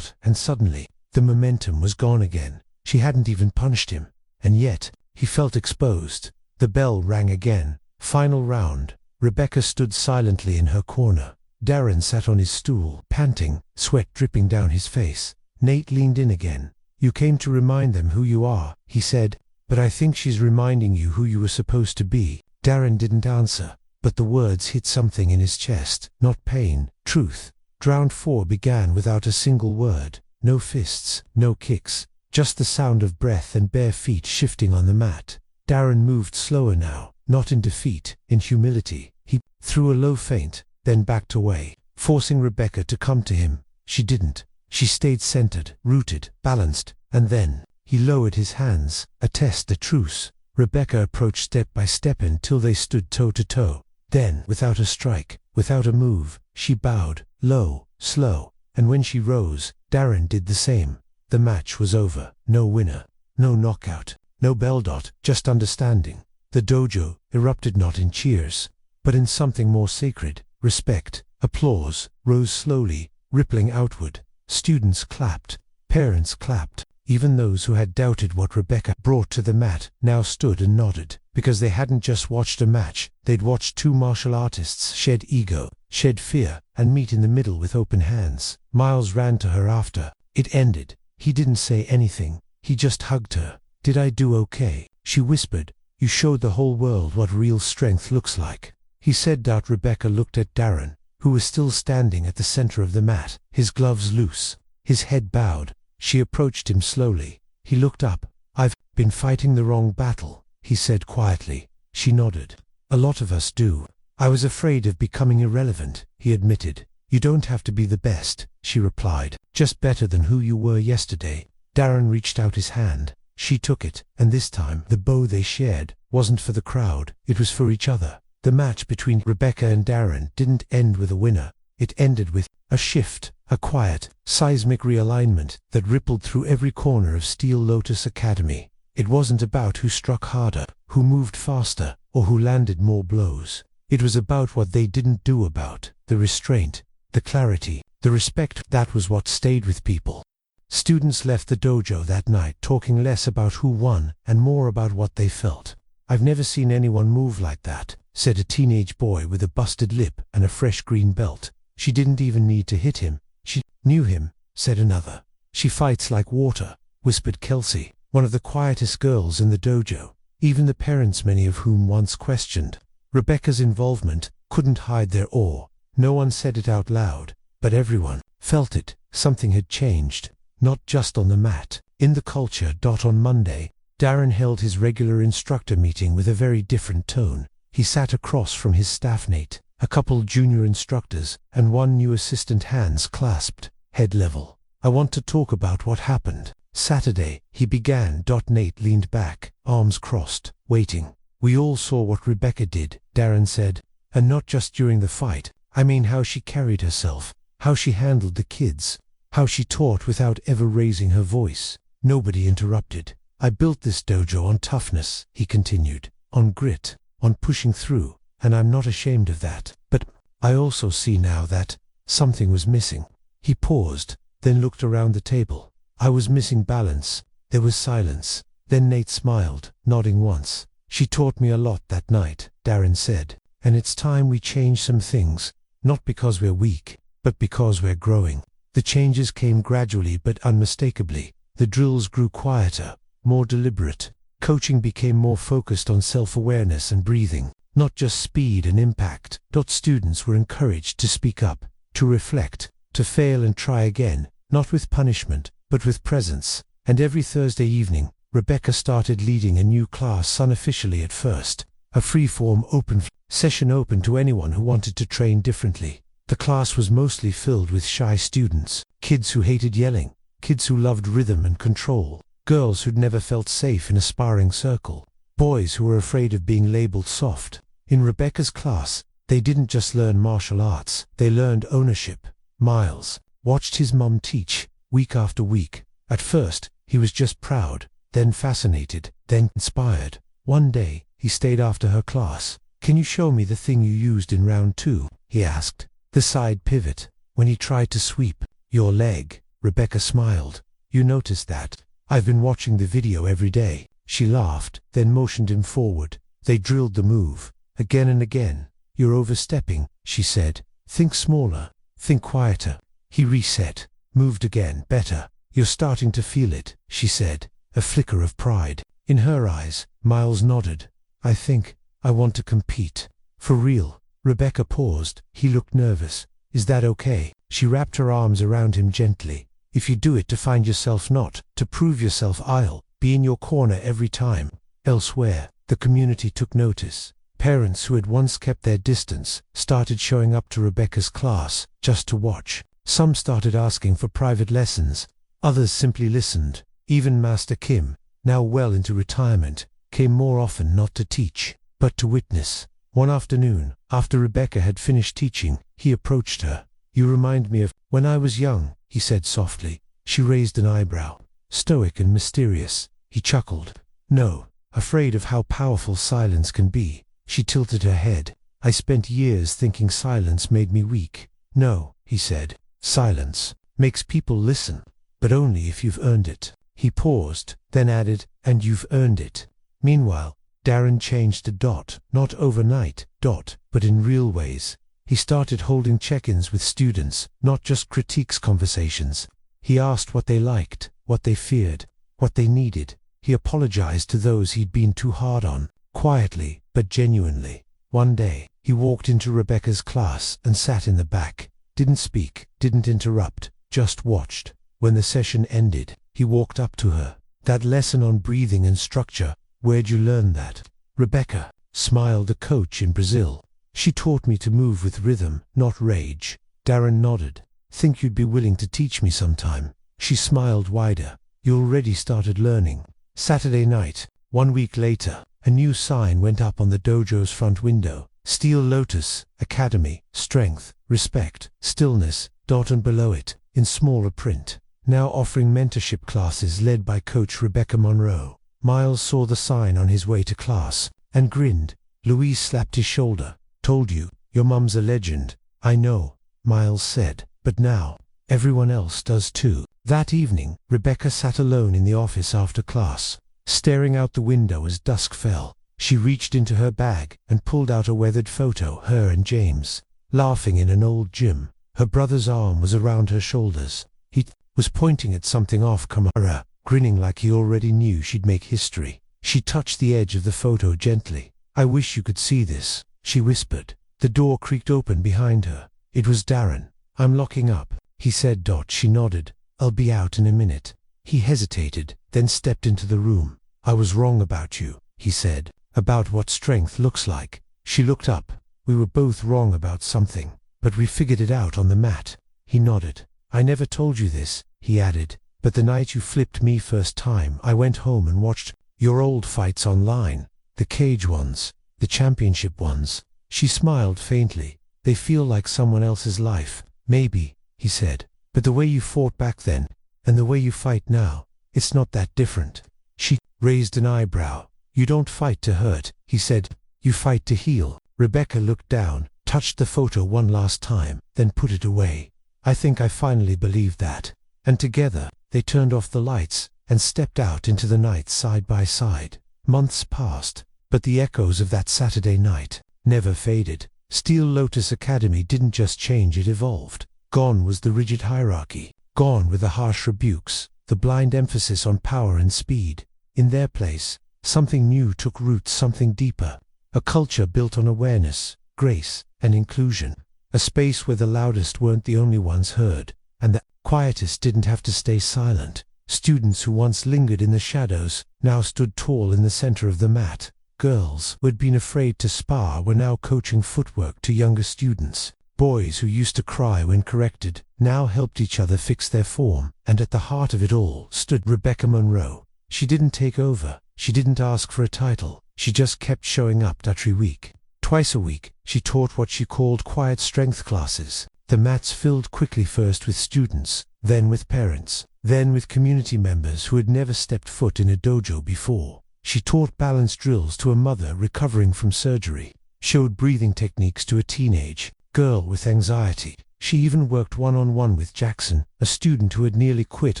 and suddenly, the momentum was gone again. She hadn't even punched him, and yet, he felt exposed. The bell rang again. Final round. Rebecca stood silently in her corner. Darren sat on his stool, panting, sweat dripping down his face. Nate leaned in again. "You came to remind them who you are," he said. "But I think she's reminding you who you were supposed to be." Darren didn't answer, but the words hit something in his chest. Not pain, truth. Round 4 began without a single word. No fists, no kicks, just the sound of breath and bare feet shifting on the mat. Darren moved slower now, not in defeat, in humility. He threw a low feint, then backed away, forcing Rebecca to come to him. She didn't. She stayed centered, rooted, balanced, and then he lowered his hands, a test, a truce. Rebecca approached step by step until they stood toe to toe. Then, without a strike, without a move, she bowed, low, slow, and when she rose, Darren did the same. The match was over. No winner, no knockout, no bell dot, just understanding. The dojo erupted not in cheers, but in something more sacred. Respect, applause, rose slowly, rippling outward. Students clapped, parents clapped. Even those who had doubted what Rebecca brought to the mat now stood and nodded, because they hadn't just watched a match, they'd watched two martial artists shed ego, shed fear, and meet in the middle with open hands. Miles ran to her after it ended. He didn't say anything, he just hugged her. "Did I do okay?" she whispered. "You showed the whole world what real strength looks like," he said. Rebecca looked at Darren, who was still standing at the center of the mat, his gloves loose, his head bowed. She approached him slowly. He looked up. "I've been fighting the wrong battle," he said quietly. She nodded. "A lot of us do." "I was afraid of becoming irrelevant," he admitted. "You don't have to be the best," she replied. "Just better than who you were yesterday." Darren reached out his hand. She took it, and this time the bow they shared wasn't for the crowd, it was for each other. The match between Rebecca and Darren didn't end with a winner. It ended with a shift, a quiet, seismic realignment that rippled through every corner of Steel Lotus Academy. It wasn't about who struck harder, who moved faster, or who landed more blows. It was about what they didn't do, about the restraint, the clarity, the respect. That was what stayed with people. Students left the dojo that night talking less about who won and more about what they felt. "I've never seen anyone move like that," said a teenage boy with a busted lip and a fresh green belt. "She didn't even need to hit him. She knew him," said another. "She fights like water," whispered Kelsey, one of the quietest girls in the dojo. Even the parents, many of whom once questioned Rebecca's involvement, couldn't hide their awe. No one said it out loud, but everyone felt it. Something had changed, not just on the mat, in the culture. On Monday, Darren held his regular instructor meeting with a very different tone. He sat across from his staffmate, a couple junior instructors, and one new assistant, hands clasped, head level. "I want to talk about what happened Saturday," he began. Nate leaned back, arms crossed, waiting. "We all saw what Rebecca did," Darren said. "And not just during the fight. I mean how she carried herself, how she handled the kids, how she taught without ever raising her voice." Nobody interrupted. "I built this dojo on toughness," he continued, "on grit, on pushing through, and I'm not ashamed of that. But I also see now that something was missing." He paused, then looked around the table. "I was missing balance." There was silence. Then Nate smiled, nodding once. "She taught me a lot that night," Darren said, "and it's time we change some things, not because we're weak, but because we're growing." The changes came gradually but unmistakably. The drills grew quieter, more deliberate. Coaching became more focused on self-awareness and breathing, not just speed and impact. Students were encouraged to speak up, to reflect, to fail and try again, not with punishment, but with presence. And every Thursday evening, Rebecca started leading a new class unofficially at first, a free-form open session open to anyone who wanted to train differently. The class was mostly filled with shy students, kids who hated yelling, kids who loved rhythm and control, girls who'd never felt safe in a sparring circle, boys who were afraid of being labeled soft. In Rebecca's class, they didn't just learn martial arts, they learned ownership. Miles watched his mom teach, week after week. At first, he was just proud, then fascinated, then inspired. One day, he stayed after her class. "Can you show me the thing you used in round 2? He asked. "The side pivot, when he tried to sweep your leg." Rebecca smiled. "You noticed that?" "I've been watching the video every day." She laughed, then motioned him forward. They drilled the move, again and again. "You're overstepping," she said. Think smaller. Think quieter. He reset. Moved again. Better. You're starting to feel it, she said, a flicker of pride in her eyes. Miles nodded. I want to compete. For real. Rebecca paused. He looked nervous. Is that okay? She wrapped her arms around him gently. If you do it to find yourself, not to prove yourself, I'll be in your corner every time. Elsewhere, the community took notice. Parents who had once kept their distance started showing up to Rebecca's class just to watch. Some started asking for private lessons. Others simply listened. Even Master Kim, now well into retirement, came more often not to teach, but to witness. One afternoon, after Rebecca had finished teaching, he approached her. You remind me of when I was young, he said softly. She raised an eyebrow. Stoic and mysterious. He chuckled. No, afraid of how powerful silence can be. She tilted her head. I spent years thinking silence made me weak. No, he said. Silence makes people listen, but only if you've earned it. He paused, then added, and you've earned it. Meanwhile, Darren changed a not overnight, but in real ways. He started holding check-ins with students, not just critiques conversations. He asked what they liked, what they feared, what they needed. He apologized to those he'd been too hard on, quietly but genuinely. One day, he walked into Rebecca's class and sat in the back. Didn't speak, didn't interrupt, just watched. When the session ended, he walked up to her. That lesson on breathing and structure, where'd you learn that? Rebecca, smiled a coach in Brazil. She taught me to move with rhythm, not rage. Darren nodded. Think you'd be willing to teach me sometime? She smiled wider. You already started learning. Saturday night, 1 week later, a new sign went up on the dojo's front window. Steel Lotus, Academy, Strength, Respect, Stillness, and below it, in smaller print, now offering mentorship classes led by Coach Rebecca Monroe. Miles saw the sign on his way to class, and grinned. Louise slapped his shoulder. Told you, your mum's a legend. I know, Miles said, but now, everyone else does too. That evening, Rebecca sat alone in the office after class, staring out the window as dusk fell. She reached into her bag and pulled out a weathered photo, her and James, laughing in an old gym. Her brother's arm was around her shoulders. He was pointing at something off camera, grinning like he already knew she'd make history. She touched the edge of the photo gently. I wish you could see this, she whispered. The door creaked open behind her. It was Darren. I'm locking up, he said. She nodded. I'll be out in a minute. He hesitated, then stepped into the room. I was wrong about you, he said. About what strength looks like. She looked up. We were both wrong about something, but we figured it out on the mat. He nodded. I never told you this, he added, but the night you flipped me first time, I went home and watched your old fights online. The cage ones, the championship ones. She smiled faintly. They feel like someone else's life. Maybe, he said, but the way you fought back then, and the way you fight now, it's not that different. She raised an eyebrow. You don't fight to hurt, he said. You fight to heal. Rebecca looked down, touched the photo one last time, then put it away. I think I finally believed that. And together, they turned off the lights and stepped out into the night side by side. Months passed, but the echoes of that Saturday night never faded. Steel Lotus Academy didn't just change, it evolved. Gone was the rigid hierarchy. Gone were the harsh rebukes, the blind emphasis on power and speed. In their place, something new took root, something deeper. A culture built on awareness, grace, and inclusion. A space where the loudest weren't the only ones heard, and the quietest didn't have to stay silent. Students who once lingered in the shadows now stood tall in the center of the mat. Girls who had been afraid to spar were now coaching footwork to younger students. Boys who used to cry when corrected now helped each other fix their form. And at the heart of it all stood Rebecca Monroe. She didn't take over. She didn't ask for a title. She just kept showing up every week. Twice a week, she taught what she called quiet strength classes. The mats filled quickly, first with students, then with parents, then with community members who had never stepped foot in a dojo before. She taught balance drills to a mother recovering from surgery, showed breathing techniques to a teenage girl with anxiety. She even worked one-on-one with Jackson, a student who had nearly quit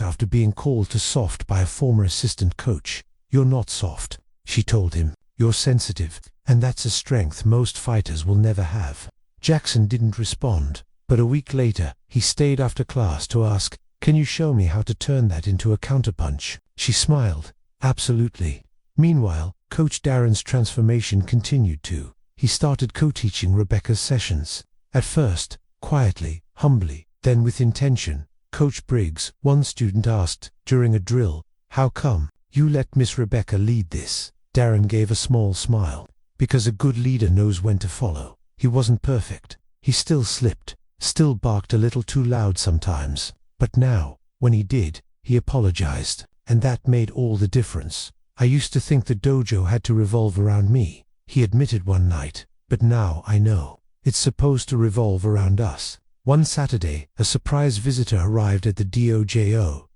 after being called to soft by a former assistant coach. You're not soft, she told him. You're sensitive, and that's a strength most fighters will never have. Jackson didn't respond, but a week later, he stayed after class to ask, "Can you show me how to turn that into a counterpunch?" She smiled. "Absolutely." Meanwhile, Coach Darren's transformation continued too. He started co-teaching Rebecca's sessions. At first, quietly, humbly, then with intention. "Coach Briggs," one student asked, during a drill, "how come you let Miss Rebecca lead this?" Darren gave a small smile. "Because a good leader knows when to follow." He wasn't perfect. He still slipped, still barked a little too loud sometimes. But now, when he did, he apologized. And that made all the difference. "I used to think the dojo had to revolve around me," he admitted one night. "But now I know. It's supposed to revolve around us." One Saturday, a surprise visitor arrived at the dojo.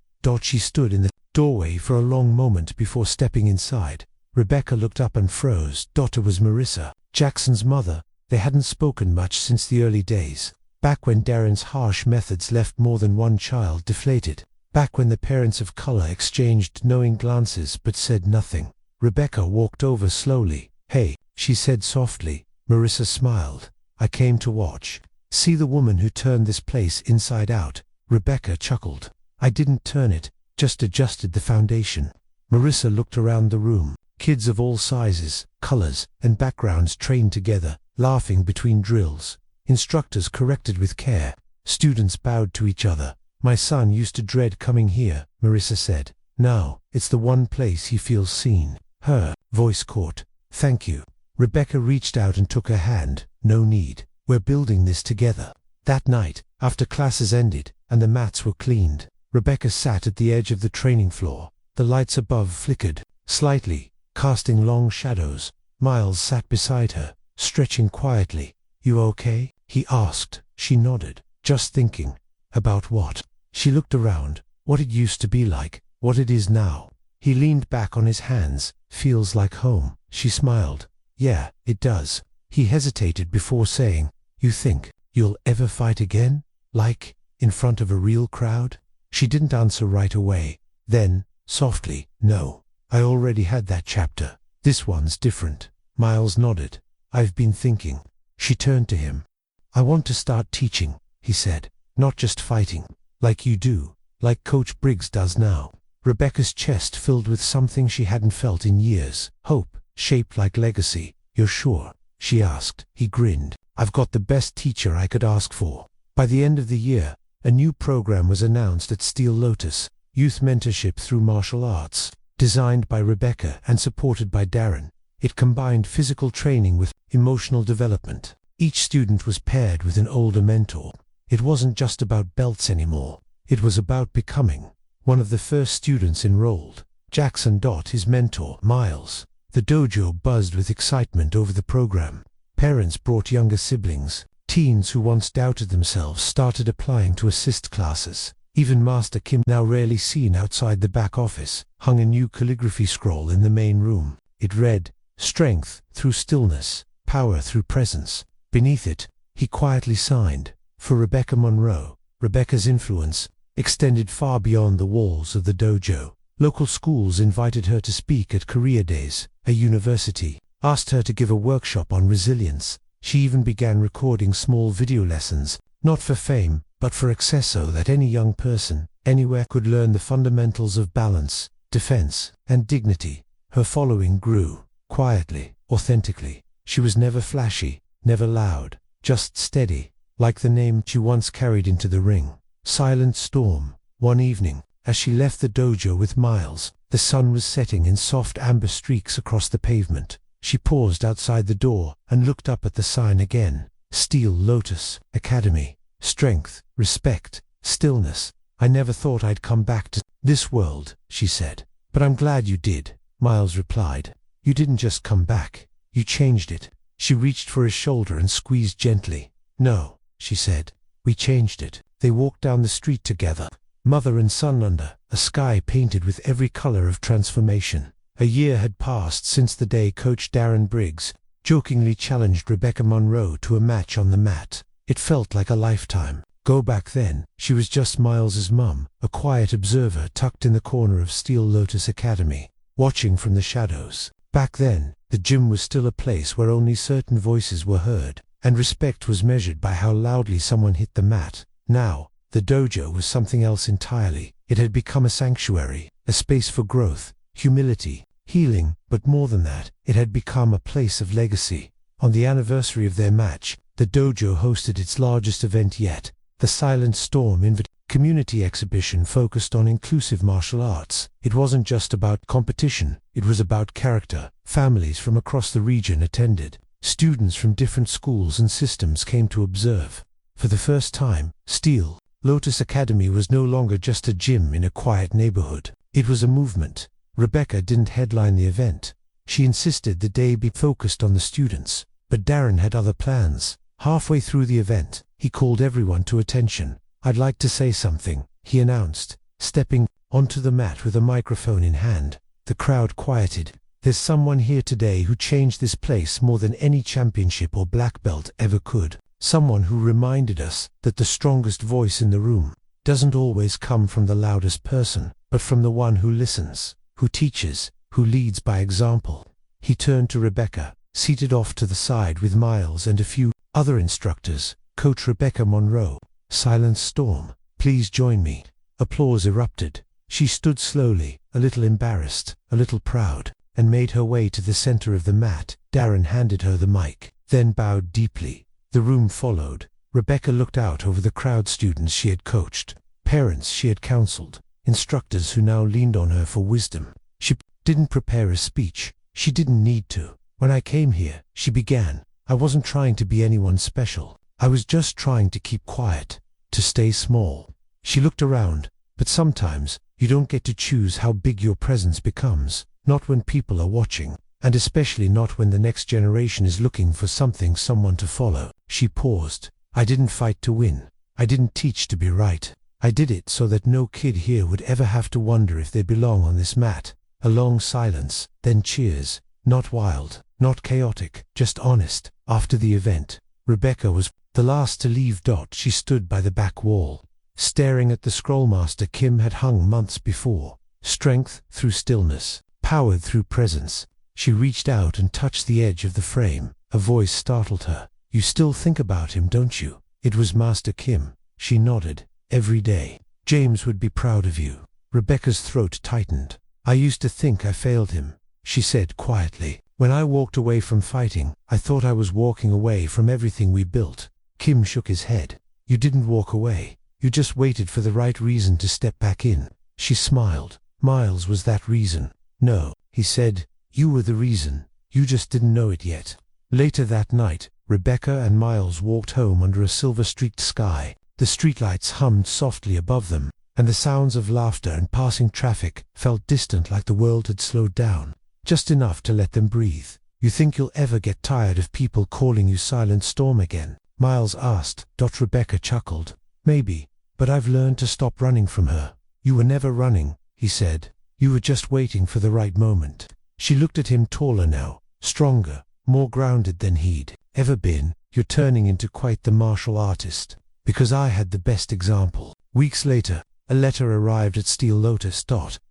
She stood in the doorway for a long moment before stepping inside. Rebecca looked up and froze. It was Marissa, Jackson's mother. They hadn't spoken much since the early days. Back when Darren's harsh methods left more than one child deflated. Back when the parents of color exchanged knowing glances but said nothing. Rebecca walked over slowly. "Hey," she said softly. Marissa smiled. "I came to watch. See the woman who turned this place inside out." Rebecca chuckled. "I didn't turn it, just adjusted the foundation." Marissa looked around the room. Kids of all sizes, colors, and backgrounds trained together, laughing between drills. Instructors corrected with care. Students bowed to each other. "My son used to dread coming here," Marissa said. "Now, it's the one place he feels seen." Her voice caught. "Thank you." Rebecca reached out and took her hand. "No need. We're building this together." That night, after classes ended, and the mats were cleaned, Rebecca sat at the edge of the training floor. The lights above flickered, slightly, casting long shadows. Miles sat beside her, stretching quietly. "You okay?" he asked. She nodded. "Just thinking." "About what?" She looked around. "What it used to be like, what it is now." He leaned back on his hands. "Feels like home." She smiled. "Yeah, it does." He hesitated before saying, "You think you'll ever fight again? Like, in front of a real crowd?" She didn't answer right away. Then, softly, "No. I already had that chapter. This one's different." Miles nodded. "I've been thinking." She turned to him. "I want to start teaching," he said. "Not just fighting. Like you do. Like Coach Briggs does now." Rebecca's chest filled with something she hadn't felt in years. Hope, shaped like legacy. "You're sure?" she asked. He grinned. "I've got the best teacher I could ask for." By the end of the year, a new program was announced at Steel Lotus, Youth Mentorship Through Martial Arts, designed by Rebecca and supported by Darren. It combined physical training with emotional development. Each student was paired with an older mentor. It wasn't just about belts anymore. It was about becoming. One of the first students enrolled, Jackson. His mentor, Miles. The dojo buzzed with excitement over the program. Parents brought younger siblings. Teens who once doubted themselves started applying to assist classes. Even Master Kim, now rarely seen outside the back office, hung a new calligraphy scroll in the main room. It read, "Strength through stillness, power through presence." Beneath it, he quietly signed, "For Rebecca Monroe." Rebecca's influence extended far beyond the walls of the dojo. Local schools invited her to speak at career days. A university asked her to give a workshop on resilience. She even began recording small video lessons, not for fame, but for access, so that any young person, anywhere, could learn the fundamentals of balance, defense, and dignity. Her following grew, quietly, authentically. She was never flashy, never loud, just steady, like the name she once carried into the ring. Silent Storm. One evening, as she left the dojo with Miles, the sun was setting in soft amber streaks across the pavement. She paused outside the door and looked up at the sign again. Steel Lotus Academy. Strength, respect, stillness. "I never thought I'd come back to this world," she said. "But I'm glad you did," Miles replied. "You didn't just come back. You changed it." She reached for his shoulder and squeezed gently. "No," she said. "We changed it." They walked down the street together, mother and son, under a sky painted with every color of transformation. A year had passed since the day Coach Darren Briggs jokingly challenged Rebecca Monroe to a match on the mat. It felt like a lifetime. Go back then, she was just Miles's mum, a quiet observer tucked in the corner of Steel Lotus Academy, watching from the shadows. Back then, the gym was still a place where only certain voices were heard. and respect was measured by how loudly someone hit the mat. Now, the dojo was something else entirely. It had become a sanctuary, a space for growth, humility, healing, but more than that, it had become a place of legacy. On the anniversary of their match, the dojo hosted its largest event yet, the Silent Storm community exhibition focused on inclusive martial arts. It wasn't just about competition, it was about character. Families from across the region attended. Students from different schools and systems came to observe. For the first time, Steel Lotus Academy was no longer just a gym in a quiet neighborhood. It was a movement. Rebecca didn't headline the event. She insisted the day be focused on the students. But Darren had other plans. Halfway through the event, he called everyone to attention. "I'd like to say something," he announced, stepping onto the mat with a microphone in hand. The crowd quieted. "There's someone here today who changed this place more than any championship or black belt ever could. Someone who reminded us that the strongest voice in the room doesn't always come from the loudest person, but from the one who listens, who teaches, who leads by example." He turned to Rebecca, seated off to the side with Miles and a few other instructors. "Coach Rebecca Monroe, Silent Storm, please join me." Applause erupted. She stood slowly, a little embarrassed, a little proud, and made her way to the center of the mat. Darren handed her the mic, then bowed deeply. The room followed. Rebecca looked out over the crowd. Students she had coached, parents she had counseled, instructors who now leaned on her for wisdom. She didn't prepare a speech. She didn't need to. "When I came here," she began, "I wasn't trying to be anyone special. I was just trying to keep quiet, to stay small." She looked around. But sometimes, you don't get to choose how big your presence becomes, not when people are watching, and especially not when the next generation is looking for someone to follow. She paused. "I didn't fight to win. I didn't teach to be right. I did it so that no kid here would ever have to wonder if they belong on this mat." A long silence, then cheers. Not wild, not chaotic, just honest. After the event, Rebecca was the last to leave. She stood by the back wall, staring at the scrollmaster Kim had hung months before. Strength through stillness, power through presence. She reached out and touched the edge of the frame. A voice startled her. "You still think about him, don't you?" It was Master Kim. She nodded. "Every day. James would be proud of you." Rebecca's throat tightened. "I used to think I failed him," she said quietly. "When I walked away from fighting, I thought I was walking away from everything we built." Kim shook his head. "You didn't walk away. You just waited for the right reason to step back in." She smiled. "Miles was that reason." "No," he said. "You were the reason. You just didn't know it yet." Later that night, Rebecca and Miles walked home under a silver-streaked sky. The streetlights hummed softly above them, and the sounds of laughter and passing traffic felt distant, like the world had slowed down, just enough to let them breathe. "You think you'll ever get tired of people calling you Silent Storm again?" Miles asked. Rebecca chuckled. "Maybe, but I've learned to stop running from her." "You were never running," he said. "You were just waiting for the right moment." She looked at him, taller now, stronger, more grounded than he'd ever been. "You're turning into quite the martial artist." "Because I had the best example." Weeks later, a letter arrived at Steel Lotus.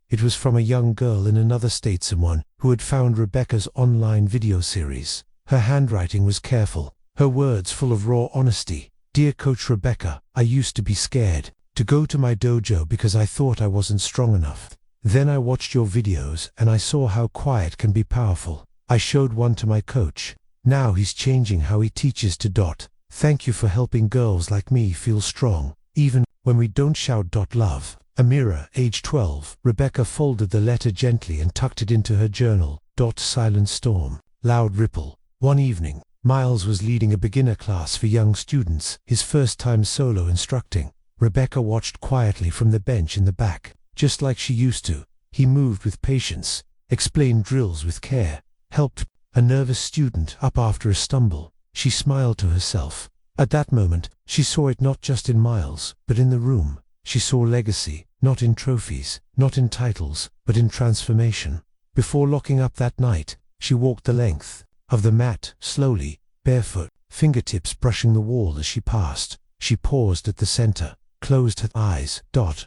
It was from a young girl in another state, someone who had found Rebecca's online video series. Her handwriting was careful, her words full of raw honesty. "Dear Coach Rebecca, I used to be scared to go to my dojo because I thought I wasn't strong enough. Then I watched your videos and I saw how quiet can be powerful. I showed one to my coach. Now he's changing how he teaches to. Thank you for helping girls like me feel strong, even when we don't shout. Love, Amira, age 12. Rebecca folded the letter gently and tucked it into her journal. Silent Storm. Loud ripple. One evening, Miles was leading a beginner class for young students, his first time solo instructing. Rebecca watched quietly from the bench in the back, just like she used to. He moved with patience, explained drills with care, helped a nervous student up after a stumble. She smiled to herself. At that moment, she saw it not just in Miles, but in the room. She saw legacy, not in trophies, not in titles, but in transformation. Before locking up that night, she walked the length of the mat, slowly, barefoot, fingertips brushing the wall as she passed. She paused at the center, closed her eyes,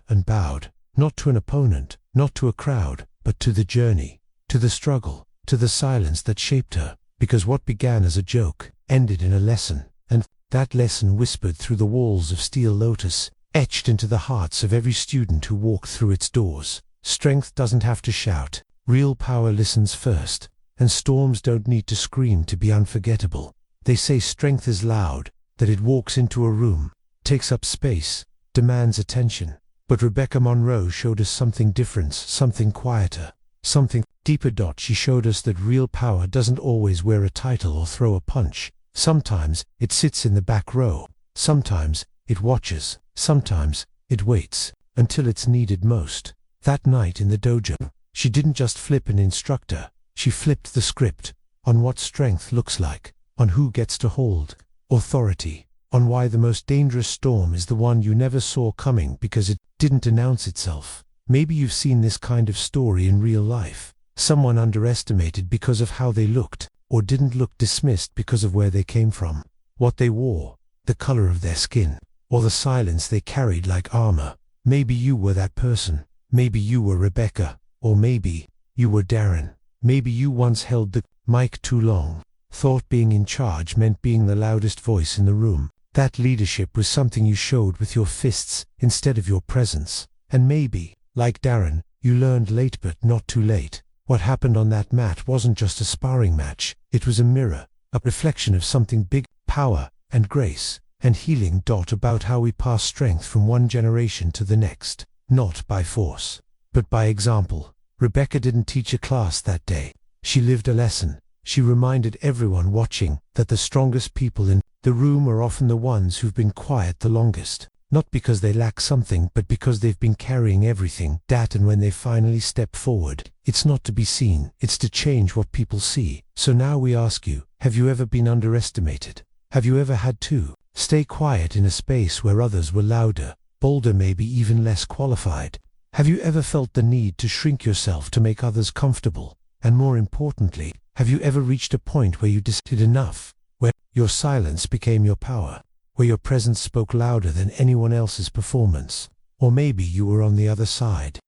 and bowed, not to an opponent, not to a crowd, but to the journey, to the struggle, to the silence that shaped her, because what began as a joke ended in a lesson. That lesson whispered through the walls of Steel Lotus, etched into the hearts of every student who walked through its doors. Strength doesn't have to shout. Real power listens first. And storms don't need to scream to be unforgettable. They say strength is loud, that it walks into a room, takes up space, demands attention. But Rebecca Monroe showed us something different, something quieter, something deeper. She showed us that real power doesn't always wear a title or throw a punch. Sometimes it sits in the back row. Sometimes it watches. Sometimes it waits until it's needed most. That night in the dojo, she didn't just flip an instructor. She flipped the script on what strength looks like, on who gets to hold authority, on why the most dangerous storm is the one you never saw coming because it didn't announce itself. Maybe you've seen this kind of story in real life. Someone underestimated because of how they looked, or didn't look, dismissed because of where they came from, what they wore, the color of their skin, or the silence they carried like armor. Maybe you were that person. Maybe you were Rebecca, or maybe you were Darren. Maybe you once held the mic too long, thought being in charge meant being the loudest voice in the room. That leadership was something you showed with your fists instead of your presence. And maybe, like Darren, you learned late but not too late. What happened on that mat wasn't just a sparring match. It was a mirror, a reflection of something big, power and grace and healing. About how we pass strength from one generation to the next, not by force, but by example. Rebecca didn't teach a class that day. She lived a lesson. She reminded everyone watching that the strongest people in the room are often the ones who've been quiet the longest. Not because they lack something, but because they've been carrying everything. And when they finally step forward, it's not to be seen, it's to change what people see. So now we ask you, have you ever been underestimated? Have you ever had to stay quiet in a space where others were louder, bolder, maybe even less qualified? Have you ever felt the need to shrink yourself to make others comfortable? And more importantly, have you ever reached a point where you did enough, where your silence became your power, where your presence spoke louder than anyone else's performance? Or maybe you were on the other side.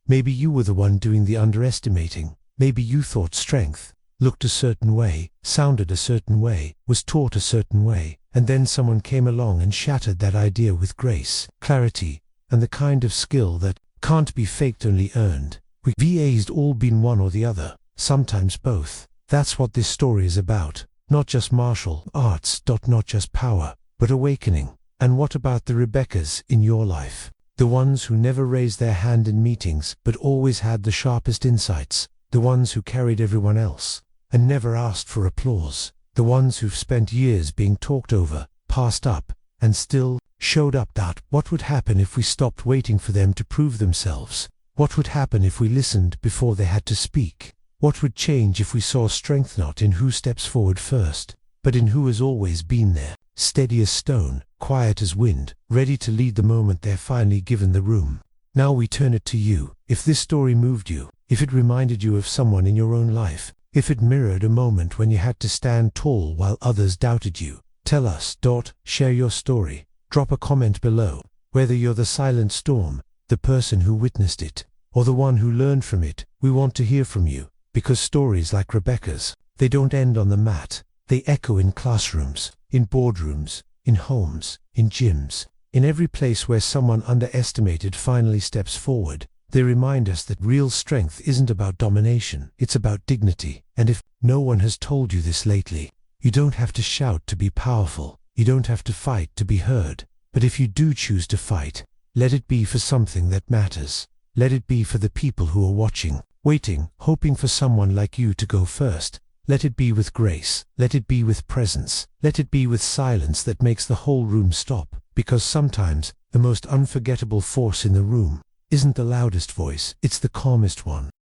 Maybe you were the one doing the underestimating. Maybe you thought strength looked a certain way, sounded a certain way, was taught a certain way, and then someone came along and shattered that idea with grace, clarity, and the kind of skill that can't be faked, only earned. We've all been one or the other, sometimes both. That's what this story is about. Not just martial arts, not just power, but awakening. And what about the Rebeccas in your life? The ones who never raised their hand in meetings, but always had the sharpest insights. The ones who carried everyone else, and never asked for applause. The ones who've spent years being talked over, passed up, and still showed up. What would happen if we stopped waiting for them to prove themselves? What would happen if we listened before they had to speak? What would change if we saw strength not in who steps forward first, but in who has always been there, steady as stone, quiet as wind, ready to lead the moment they're finally given the room? Now we turn it to you. If this story moved you, if it reminded you of someone in your own life, if it mirrored a moment when you had to stand tall while others doubted you, tell us. Share your story. Drop a comment below. Whether you're the silent storm, the person who witnessed it, or the one who learned from it, we want to hear from you. Because stories like Rebecca's, they don't end on the mat. They echo in classrooms, in boardrooms, in homes, in gyms, in every place where someone underestimated finally steps forward. They remind us that real strength isn't about domination, it's about dignity. And if no one has told you this lately, you don't have to shout to be powerful. You don't have to fight to be heard. But if you do choose to fight, let it be for something that matters. Let it be for the people who are watching, waiting, hoping for someone like you to go first. Let it be with grace. Let it be with presence. Let it be with silence that makes the whole room stop. Because sometimes, the most unforgettable force in the room isn't the loudest voice, it's the calmest one.